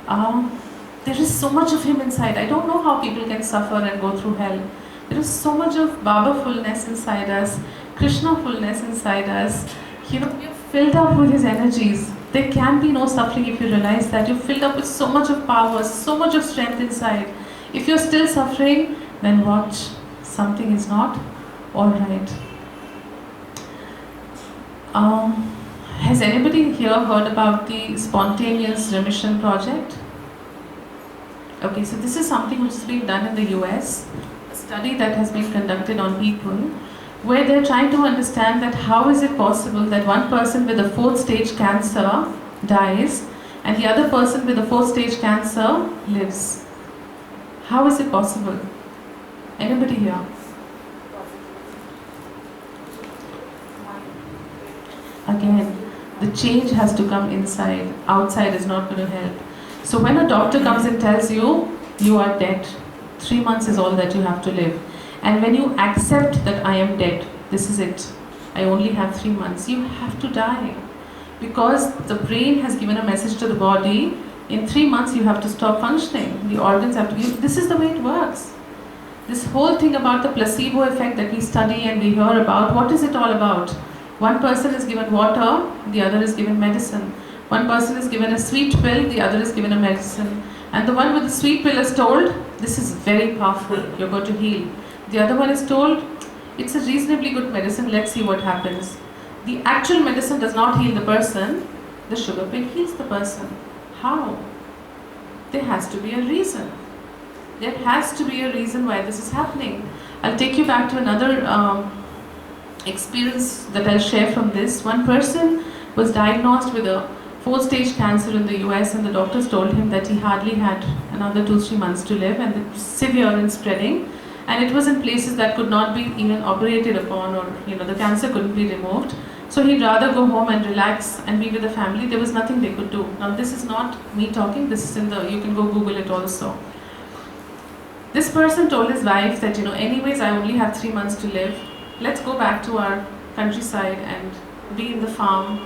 there is so much of Him inside. I don't know how people can suffer and go through hell. There is so much of Baba fullness inside us, Krishna fullness inside us. We are filled up with his energies. There can be no suffering if you realize that you're filled up with so much of power, so much of strength inside. If you're still suffering, then watch, something is not alright. Has anybody here heard about the Spontaneous Remission Project? Okay, so this is something which is being done in the US, a study that has been conducted on people, where they're trying to understand that how is it possible that one person with a 4th stage cancer dies and the other person with a 4th stage cancer lives. How is it possible? Anybody here? Again, the change has to come inside. Outside is not going to help. So when a doctor comes and tells you, you are dead, 3 months is all that you have to live. And when you accept that I am dead, this is it, I only have 3 months, you have to die. Because the brain has given a message to the body, in 3 months you have to stop functioning. The organs have to be, this is the way it works. This whole thing about the placebo effect that we study and we hear about, what is it all about? One person is given water, the other is given medicine. One person is given a sweet pill, the other is given a medicine. And the one with the sweet pill is told, this is very powerful, you're going to heal. The other one is told, it's a reasonably good medicine, let's see what happens. The actual medicine does not heal the person, the sugar pill heals the person. How? There has to be a reason. There has to be a reason why this is happening. I'll take you back to another experience that I'll share from this. One person was diagnosed with a 4th stage cancer in the US, and the doctors told him that he hardly had another 2-3 months to live, and it was severe and spreading, and it was in places that could not be even operated upon, or the cancer couldn't be removed. So he'd rather go home and relax and be with the family. There was nothing they could do. Now this is not me talking, this is you can go Google it also. This person told his wife that, anyways I only have 3 months to live. Let's go back to our countryside and be in the farm,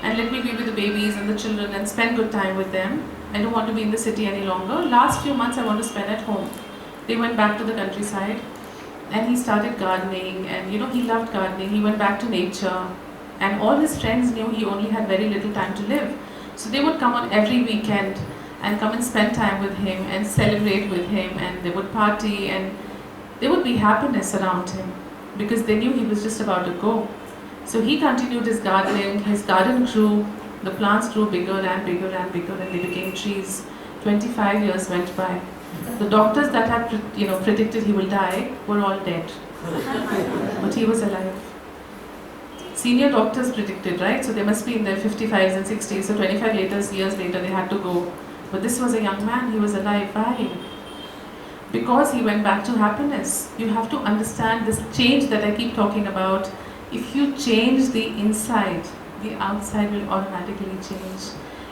and let me be with the babies and the children and spend good time with them. I don't want to be in the city any longer. Last few months I want to spend at home. They went back to the countryside and he started gardening, and he loved gardening. He went back to nature, and all his friends knew he only had very little time to live. So they would come on every weekend and come and spend time with him and celebrate with him, and they would party, and there would be happiness around him because they knew he was just about to go. So he continued his gardening, his garden grew, the plants grew bigger and bigger and bigger, and they became trees. 25 years went by. The doctors that had predicted he will die were all dead, but he was alive. Senior doctors predicted, right? So they must be in their 55s and 60s, so 25 years later they had to go. But this was a young man, he was alive. Why? Because he went back to happiness. You have to understand this change that I keep talking about. If you change the inside, the outside will automatically change.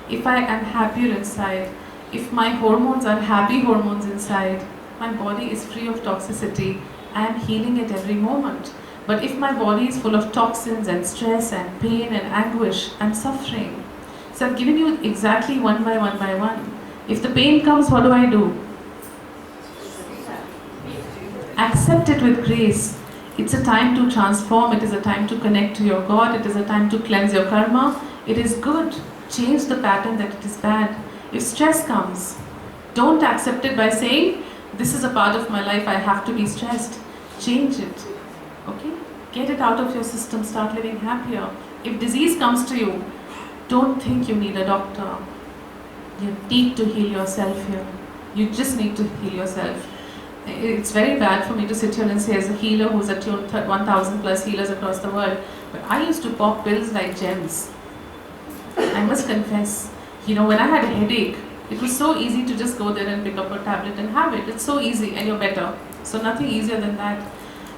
If I am happier inside, if my hormones are happy hormones inside, my body is free of toxicity. I am healing it every moment. But if my body is full of toxins and stress and pain and anguish, I'm suffering. So I've given you exactly one by one. If the pain comes, what do? Accept it with grace. It's a time to transform, it is a time to connect to your God, it is a time to cleanse your karma. It is good. Change the pattern that it is bad. If stress comes, don't accept it by saying, this is a part of my life, I have to be stressed. Change it. Okay? Get it out of your system, start living happier. If disease comes to you, don't think you need a doctor. You need to heal yourself here. You just need to heal yourself. It's very bad for me to sit here and say, as a healer who's attuned 1,000 plus healers across the world, but I used to pop pills like gems. I must confess, when I had a headache, it was so easy to just go there and pick up a tablet and have it. It's so easy, and you're better. So nothing easier than that.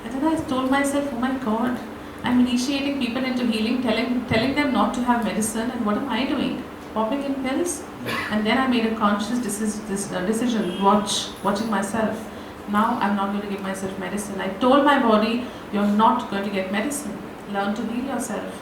And then I told myself, oh my God, I'm initiating people into healing, telling them not to have medicine, and what am I doing? Popping in pills? And then I made a conscious decision, watching myself. Now I'm not going to give myself medicine. I told my body, you're not going to get medicine. Learn to heal yourself.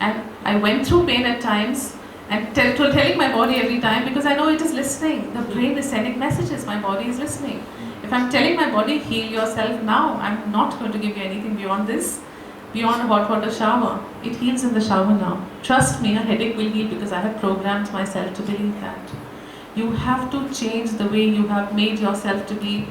And I went through pain at times, and telling my body every time, because I know it is listening. The brain is sending messages, my body is listening. If I'm telling my body, heal yourself now, I'm not going to give you anything beyond this. beyond a hot water shower. It heals in the shower now. Trust me, a headache will heal because I have programmed myself to believe that. You have to change the way you have made yourself to be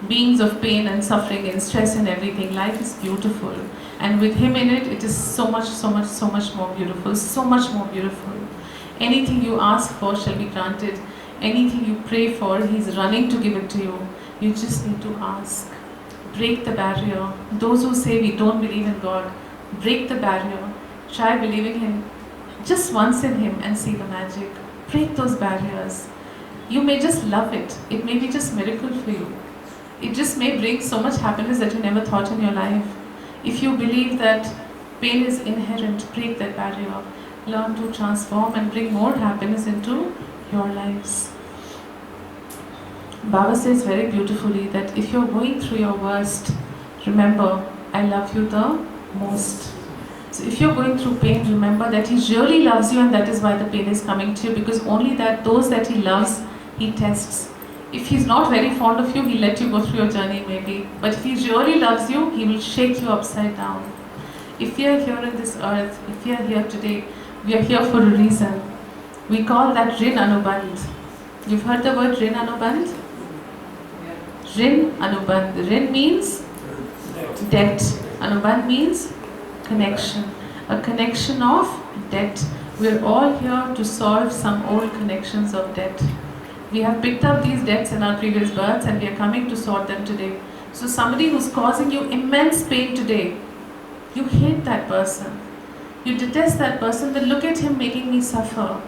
beings of pain and suffering and stress and everything. Life is beautiful. And with Him in it, it is so much, so much, so much more beautiful. So much more beautiful. Anything you ask for shall be granted. Anything you pray for, He's running to give it to you. You just need to ask. Break the barrier. Those who say we don't believe in God, break the barrier. Try believing Him just once in Him and see the magic. Break those barriers. You may just love it. It may be just miracle for you. It just may bring so much happiness that you never thought in your life. If you believe that pain is inherent, break that barrier. Learn to transform and bring more happiness into your lives. Baba says very beautifully that if you're going through your worst, remember, I love you the most. So if you're going through pain, remember that He really loves you, and that is why the pain is coming to you, because only that those that He loves, He tests. If He's not very fond of you, He'll let you go through your journey maybe. But if He really loves you, He will shake you upside down. If we are here in this earth, if we are here today, we are here for a reason. We call that Rin Anubandh. You've heard the word Rin Anubandh? Rin Anubandh. Rin means debt. Anubandh means connection. A connection of debt. We're all here to solve some old connections of debt. We have picked up these debts in our previous births and we are coming to sort them today. So somebody who's causing you immense pain today, you hate that person. You detest that person, then look at him making me suffer.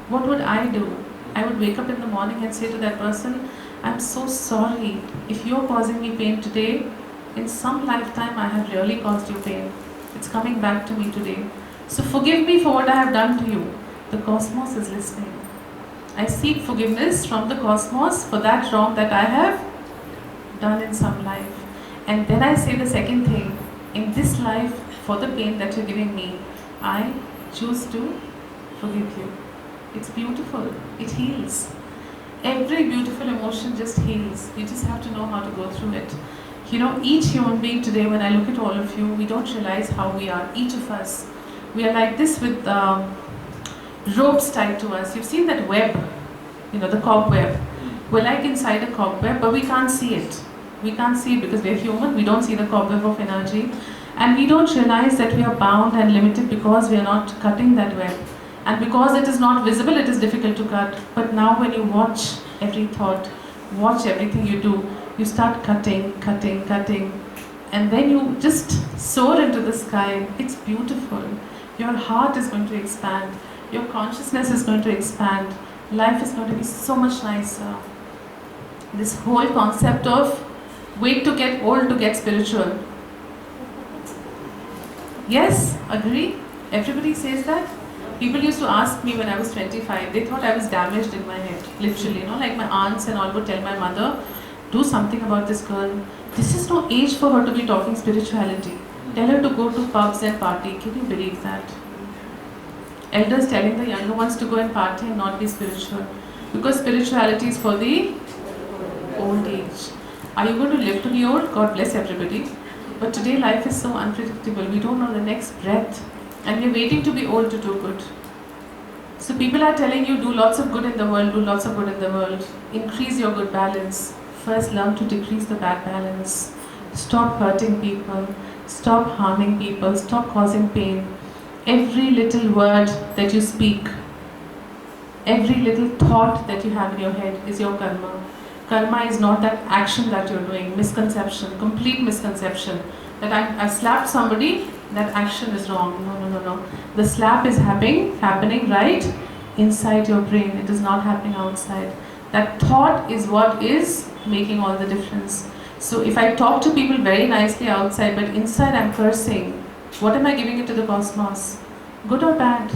What would I do? I would wake up in the morning and say to that person, I'm so sorry. If you're causing me pain today, in some lifetime I have really caused you pain. It's coming back to me today. So forgive me for what I have done to you. The cosmos is listening. I seek forgiveness from the cosmos for that wrong that I have done in some life. And then I say the second thing, in this life, for the pain that you're giving me, I choose to forgive you. It's beautiful. It heals. Every beautiful emotion just heals. You just have to know how to go through it. You know, each human being today, when I look at all of you, we don't realize how we are. Each of us. We are like this with ropes tied to us. You've seen that web, the cobweb. We're like inside a cobweb, but we can't see it. We can't see it because we're human. We don't see the cobweb of energy. And we don't realize that we are bound and limited because we are not cutting that web. And because it is not visible, it is difficult to cut. But now when you watch every thought, watch everything you do, you start cutting. And then you just soar into the sky. It's beautiful. Your heart is going to expand. Your consciousness is going to expand. Life is going to be so much nicer. This whole concept of wait to get old to get spiritual. Yes, agree? Everybody says that? People used to ask me when I was 25, they thought I was damaged in my head, literally, like my aunts and all would tell my mother, do something about this girl. This is no age for her to be talking spirituality. Tell her to go to pubs and party. Can you believe that? Elders telling the younger ones to go and party and not be spiritual. Because spirituality is for the old age. Are you going to live to be old? God bless everybody. But today life is so unpredictable. We don't know the next breath. And we're waiting to be old to do good. So people are telling you, do lots of good in the world, do lots of good in the world. Increase your good balance. First learn to decrease the bad balance. Stop hurting people. Stop harming people. Stop causing pain. Every little word that you speak, every little thought that you have in your head is your karma. Karma is not that action that you're doing. Misconception, complete misconception. That I slapped somebody, that action is wrong. No. The slap is happening right inside your brain. It is not happening outside. That thought is what is making all the difference. So if I talk to people very nicely outside, but inside I'm cursing, what am I giving it to the cosmos? Good or bad?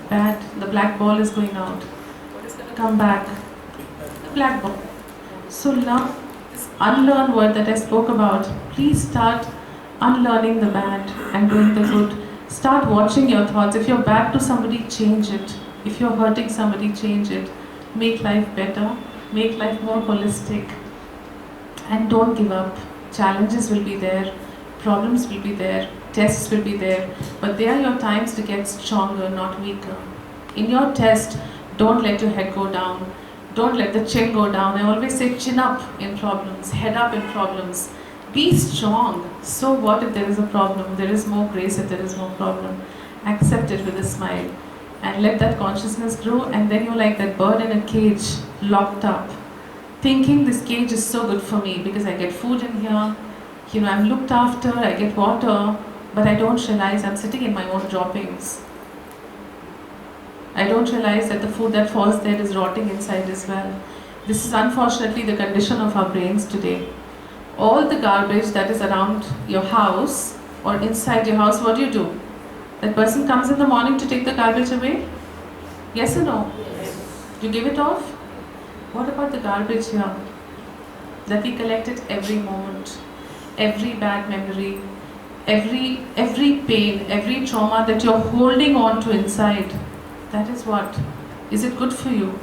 Bad. The black ball is going out. What is going to come back? The black ball. So learn this unlearn word that I spoke about. Please start unlearning the bad and doing the good. Start watching your thoughts. If you're bad to somebody, change it. If you're hurting somebody, change it. Make life better. Make life more holistic. And don't give up. Challenges will be there. Problems will be there. tests will be there, but they are your times to get stronger, not weaker. In your test, don't let your head go down. Don't let the chin go down. I always say chin up in problems, head up in problems. Be strong. So what if there is a problem? There is more grace if there is no problem. Accept it with a smile and let that consciousness grow, and then you're like that bird in a cage, locked up, thinking this cage is so good for me because I get food in here, I'm looked after, I get water, but I don't realize I'm sitting in my own droppings. I don't realize that the food that falls there is rotting inside as well. This is unfortunately the condition of our brains today. All the garbage that is around your house or inside your house, what do? That person comes in the morning to take the garbage away? Yes or no? Yes. You give it off? What about the garbage here? That we collect it every moment, every bad memory, every pain, every trauma that you're holding on to inside. That is what? Is it good for you?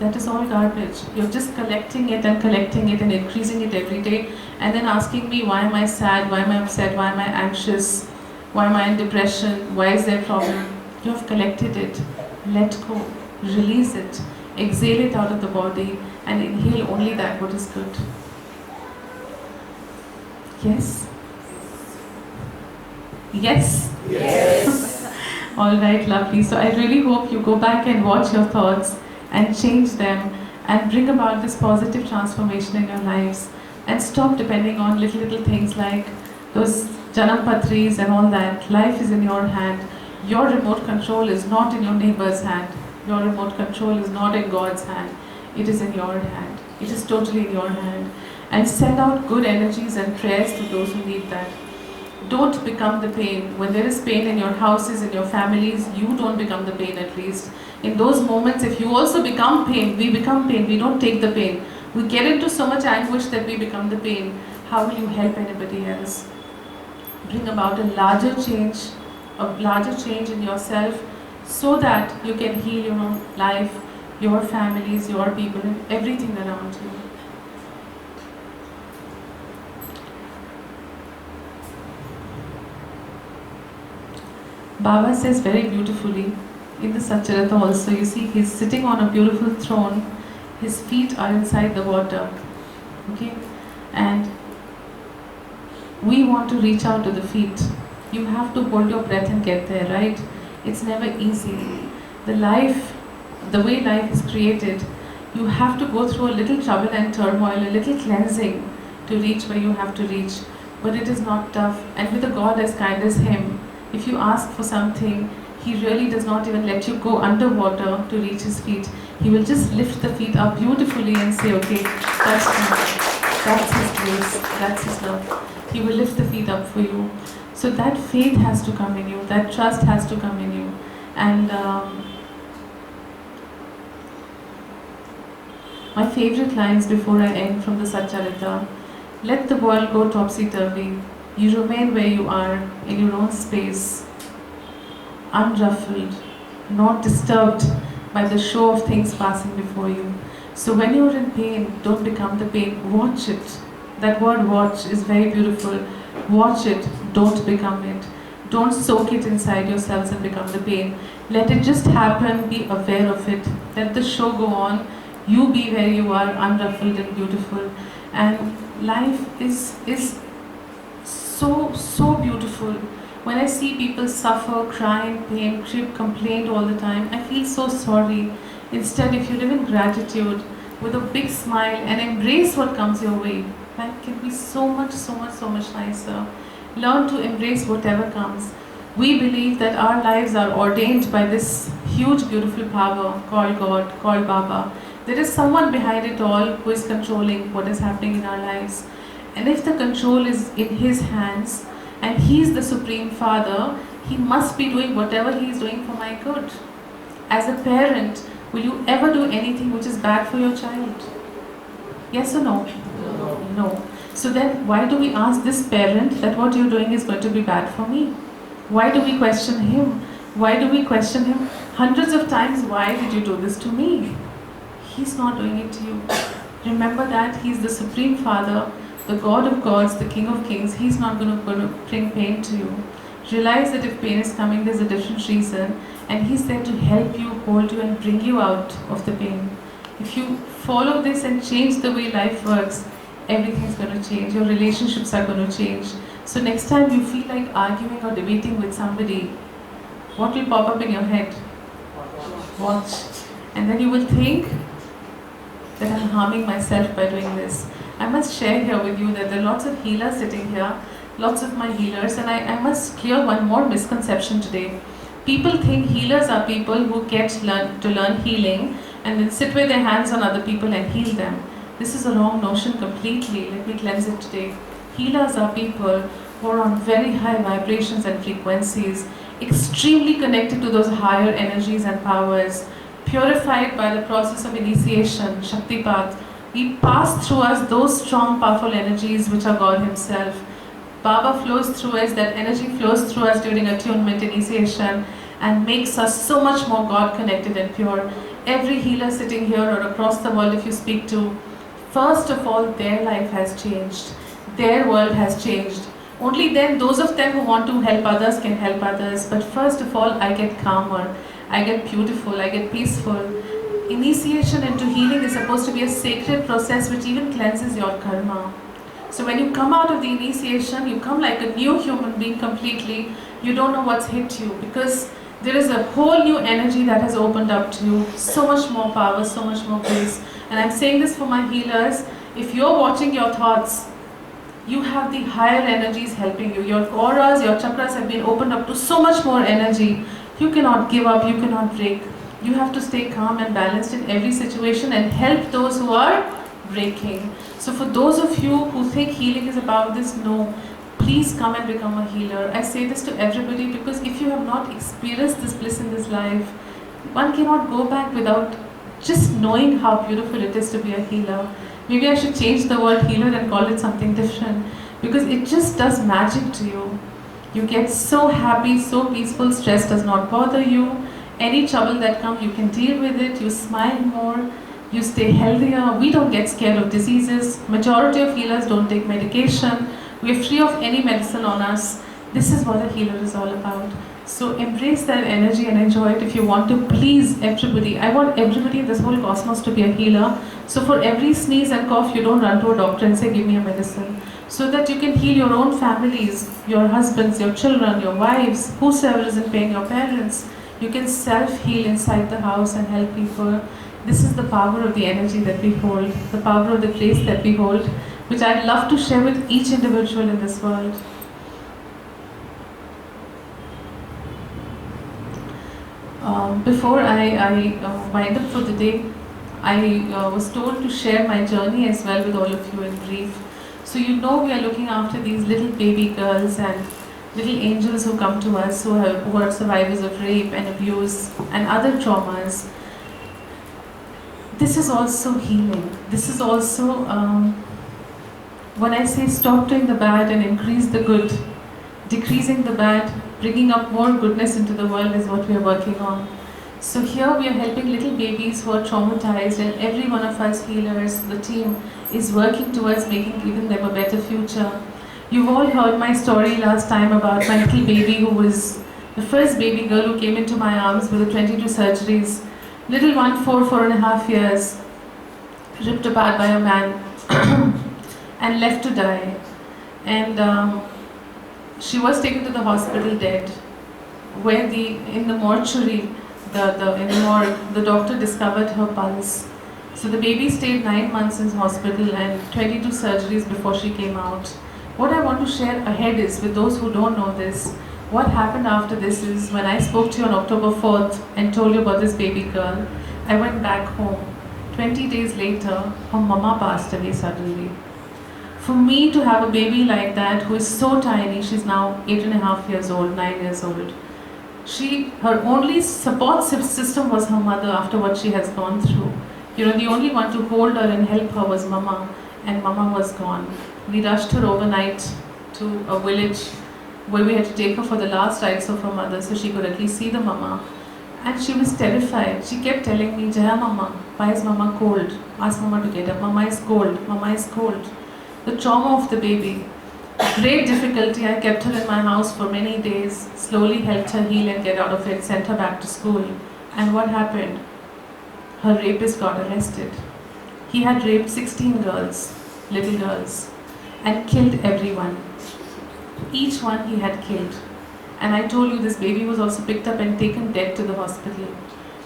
That is all garbage. You're just collecting it and increasing it every day, and then asking me, why am I sad? Why am I upset? Why am I anxious? Why am I in depression? Why is there a problem? You have collected it. Let go. Release it. Exhale it out of the body and inhale only that what is good. Yes? Yes? Yes. All right, lovely. So I really hope you go back and watch your thoughts and change them and bring about this positive transformation in your lives, and stop depending on little things like those Janam Patris and all that. Life is in your hand. Your remote control is not in your neighbor's hand. Your remote control is not in God's hand. It is in your hand. It is totally in your hand. And send out good energies and prayers to those who need that. Don't become the pain. When there is pain in your houses, in your families, you don't become the pain at least. In those moments, if you also become pain, we become pain. We don't take the pain. We get into so much anguish that we become the pain. How will you help anybody else? Bring about a larger change in yourself, so that you can heal your own life, your families, your people, and everything around you. Baba says very beautifully in the Satcharita also, you see, he's sitting on a beautiful throne, his feet are inside the water, okay? And we want to reach out to the feet. You have to hold your breath and get there, right? It's never easy. The way life is created, you have to go through a little trouble and turmoil, a little cleansing to reach where you have to reach. But it is not tough. And with a God as kind as Him, if you ask for something, He really does not even let you go underwater to reach His feet. He will just lift the feet up beautifully and say, okay, that's His grace, that's His love. He will lift the feet up for you. So that faith has to come in you, that trust has to come in you. And my favorite lines before I end from the Satcharita: let the world go topsy-turvy. You remain where you are, in your own space, unruffled, not disturbed by the show of things passing before you. So when you're in pain, don't become the pain, watch it. That word watch is very beautiful. Watch it, don't become it. Don't soak it inside yourselves and become the pain. Let it just happen, be aware of it. Let the show go on. You be where you are, unruffled and beautiful. And life is so beautiful. When I see people suffer, cry in pain, complain all the time, I feel so sorry. Instead, if you live in gratitude, with a big smile and embrace what comes your way, life can be so much nicer. Learn to embrace whatever comes. We believe that our lives are ordained by this huge, beautiful power called God, called Baba. There is someone behind it all who is controlling what is happening in our lives. And if the control is in His hands, and He is the Supreme Father, He must be doing whatever He is doing for my good. As a parent, will you ever do anything which is bad for your child? Yes or no? No. So then why do we ask this parent that what you're doing is going to be bad for me? Why do we question him? Why do we question him hundreds of times? Why did you do this to me? He's not doing it to you. Remember that He's the Supreme Father the God of gods, the King of kings, He's not going to bring pain to you. Realize that if pain is coming, there's a different reason, and He's there to help you, hold you, and bring you out of the pain. If you follow this and change the way life works, everything's going to change. Your relationships are going to change. So next time you feel like arguing or debating with somebody, what will pop up in your head? Watch. And then you will think that I'm harming myself by doing this. I must share here with you that there are lots of healers sitting here, lots of my healers, and I must clear one more misconception today. People think healers are people who get to learn healing and then sit with their hands on other people and heal them. This is a wrong notion completely. Let me cleanse it today. Healers are people who are on very high vibrations and frequencies, extremely connected to those higher energies and powers, purified by the process of initiation, Shaktipat. We pass through us those strong, powerful energies which are God Himself. Baba flows through us, that energy flows through us during attunement, initiation, and makes us so much more God connected and pure. Every healer sitting here or across the world, if you speak to, first of all, their life has changed. Their world has changed. Only then, those of them who want to help others can help others. But first of all, I get calmer, I get beautiful, I get peaceful. Initiation into healing is supposed to be a sacred process which even cleanses your karma. So when you come out of the initiation, you come like a new human being completely. You don't know what's hit you because there is a whole new energy that has opened up to you. So much more power, so much more grace. And I'm saying this for my healers. If you're watching your thoughts, you have the higher energies helping you. Your auras, your chakras have been opened up to so much more energy. You cannot give up, you cannot break. You have to stay calm and balanced in every situation and help those who are breaking. So for those of you who think healing is about this, no. Please come and become a healer. I say this to everybody because if you have not experienced this bliss in this life, one cannot go back without just knowing how beautiful it is to be a healer. Maybe I should change the word healer and call it something different because it just does magic to you. You get so happy, so peaceful, stress does not bother you. Any trouble that comes, you can deal with it, you smile more, you stay healthier. We don't get scared of diseases. Majority of healers don't take medication. We're free of any medicine on us. This is what a healer is all about. So embrace that energy and enjoy it if you want to please everybody. I want everybody in this whole cosmos to be a healer. So for every sneeze and cough, you don't run to a doctor and say, give me a medicine. So that you can heal your own families, your husbands, your children, your wives, whosoever is in pain, your parents. You can self-heal inside the house and help people. This is the power of the energy that we hold, the power of the grace that we hold, which I'd love to share with each individual in this world. Before I wind up for the day, I was told to share my journey as well with all of you in brief. So you know we are looking after these little baby girls and little angels who come to us who are survivors of rape and abuse and other traumas. This is also healing. This is also, when I say stop doing the bad and increase the good, decreasing the bad, bringing up more goodness into the world is what we are working on. So here we are helping little babies who are traumatized, and every one of us healers, the team, is working towards giving them a better future. You've all heard my story last time about my little baby who was the first baby girl who came into my arms with the 22 surgeries. Little one, 4.5 years, ripped apart by a man and left to die. And she was taken to the hospital dead, where in the mortuary, in the morgue, the doctor discovered her pulse. So the baby stayed 9 months in hospital and 22 surgeries before she came out. What I want to share ahead is, with those who don't know this, what happened after this is, when I spoke to you on October 4th and told you about this baby girl, I went back home. 20 days later, her mama passed away suddenly. For me to have a baby like that, who is so tiny, she's now 8.5 years old, 9 years old. Her only support system was her mother after what she has gone through. You know, the only one to hold her and help her was Mama, and Mama was gone. We rushed her overnight to a village where we had to take her for the last rites of her mother so she could at least see the Mama. And she was terrified. She kept telling me, Jaya Mama, why is Mama cold? Ask Mama to get up. Mama is cold. Mama is cold. the trauma of the baby. Great difficulty, I kept her in my house for many days, slowly helped her heal and get out of it, sent her back to school. And what happened? Her rapist got arrested. He had raped 16 girls, little girls, and killed everyone. Each one he had killed. And I told you this baby was also picked up and taken dead to the hospital.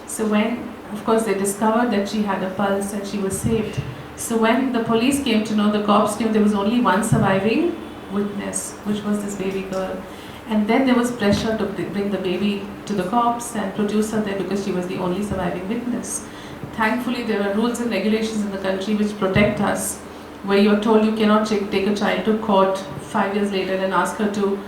So when, of course, they discovered that she had a pulse and she was saved. So when the police came to know, the cops knew there was only one surviving witness, which was this baby girl. And then there was pressure to bring the baby to the cops and produce her there because she was the only surviving witness. Thankfully, there are rules and regulations in the country which protect us, where you're told you cannot take a child to court 5 years later and ask her to,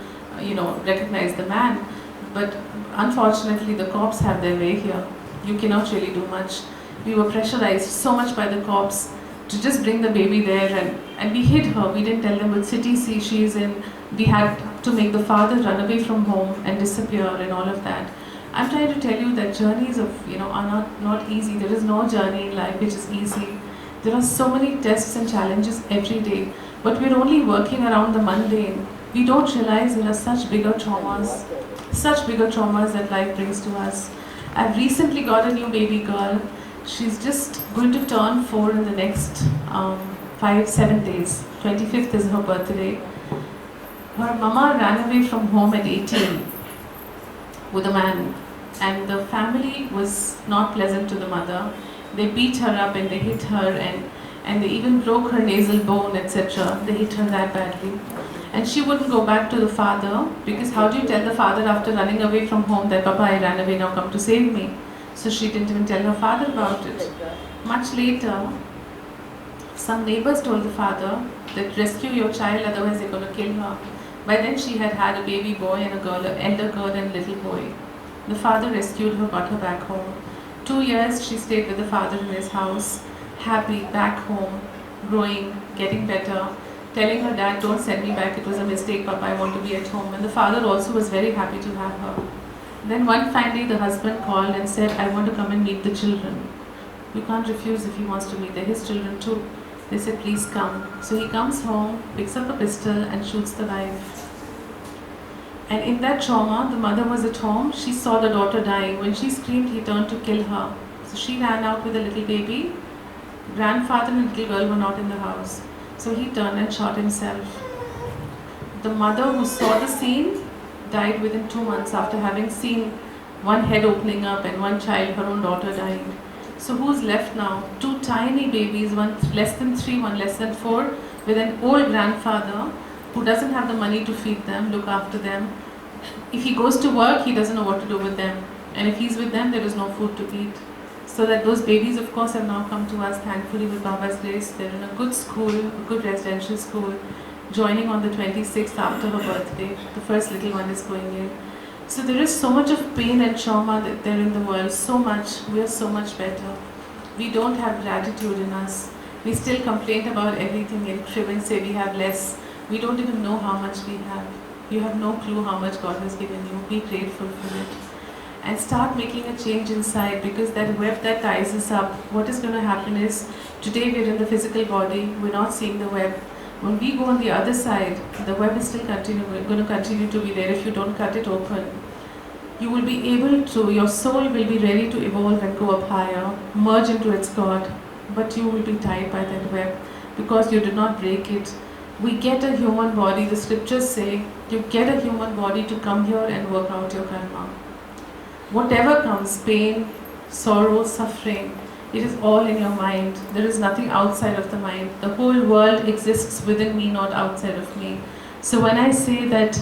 recognize the man. But unfortunately, the cops have their way here. You cannot really do much. We were pressurized so much by the cops to just bring the baby there, and we hid her. We didn't tell them what city she is in. We had to make the father run away from home and disappear and all of that. I'm trying to tell you that journeys are not easy. There is no journey in life which is easy. There are so many tests and challenges every day, but we're only working around the mundane. We don't realize there are such bigger traumas that life brings to us. I've recently got a new baby girl. She's just going to turn 4 in the next 5-7 days. 25th is her birthday. Her mama ran away from home at 18 with a man, and the family was not pleasant to the mother. They beat her up and they hit her, and they even broke her nasal bone, etc. They hit her that badly. And she wouldn't go back to the father, because how do you tell the father after running away from home that, Papa, I ran away, now come to save me? So she didn't even tell her father about it. Much later, some neighbors told the father that rescue your child, otherwise they're going to kill her. By then she had had a baby boy and a girl, an elder girl and a little boy. The father rescued her, got her back home. 2 years she stayed with the father in his house, happy, back home, growing, getting better, telling her dad, don't send me back, it was a mistake, Papa, I want to be at home. And the father also was very happy to have her. Then one fine day the husband called and said, I want to come and meet the children. You can't refuse if he wants to meet, they're his children too. They said, please come. So he comes home, picks up a pistol and shoots the wife. And in that trauma, the mother was at home, she saw the daughter dying. When she screamed, he turned to kill her. So she ran out with a little baby. Grandfather and little girl were not in the house. So he turned and shot himself. The mother who saw the scene died within 2 months after having seen one head opening up and one child, her own daughter, dying. So who's left now? 2 tiny babies, one less than 3, one less than 4, with an old grandfather who doesn't have the money to feed them, look after them. If he goes to work, he doesn't know what to do with them. And if he's with them, there is no food to eat. So that those babies, of course, have now come to us, thankfully, with Baba's grace. They're in a good school, a good residential school, joining on the 26th after her birthday. The first little one is going in. So there is so much of pain and trauma that there in the world, so much. We are so much better. We don't have gratitude in us. We still complain about everything and crib and say we have less. We don't even know how much we have. You have no clue how much God has given you. Be grateful for it. And start making a change inside, because that web that ties us up, what is going to happen is, today we're in the physical body, we're not seeing the web. When we go on the other side, the web is still going to continue to be there if you don't cut it open. You will be able to, your soul will be ready to evolve and go up higher, merge into its God, but you will be tied by that web because you did not break it. We get a human body, the scriptures say, you get a human body to come here and work out your karma. Whatever comes, pain, sorrow, suffering, it is all in your mind. There is nothing outside of the mind. The whole world exists within me, not outside of me. So when I say that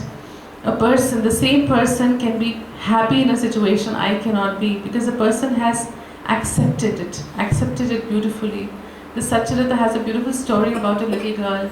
a person, the same person can be happy in a situation, I cannot be, because the person has accepted it beautifully. The Satcharita has a beautiful story about a little girl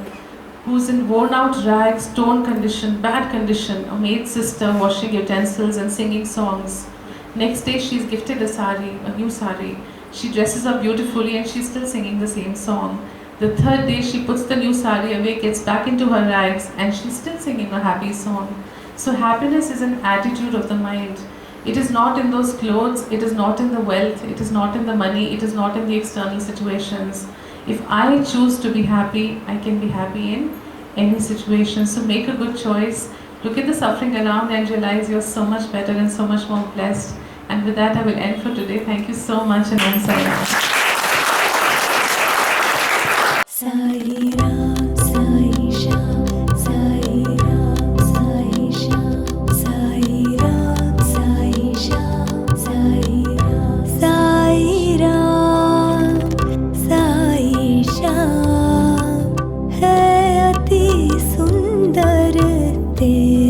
who's in worn out rags, torn condition, bad condition, a maid sister washing utensils and singing songs. Next day she's gifted a sari, a new sari. She dresses up beautifully and she's still singing the same song. The third day she puts the new sari away, gets back into her rags, and she's still singing a happy song. So happiness is an attitude of the mind. It is not in those clothes, it is not in the wealth, it is not in the money, it is not in the external situations. If I choose to be happy, I can be happy in any situation. So make a good choice. Look at the suffering around and realize you're so much better and so much more blessed. And with that, I will end for today. Thank you so much and Om Sai Ram. Sai Ram, Sai Shyam, Sai Ram, Sai Shyam, Sai Ram, Sai Shyam, Sai Ram, Sai Ram, Sai Shyam है अति सुंदर तेरा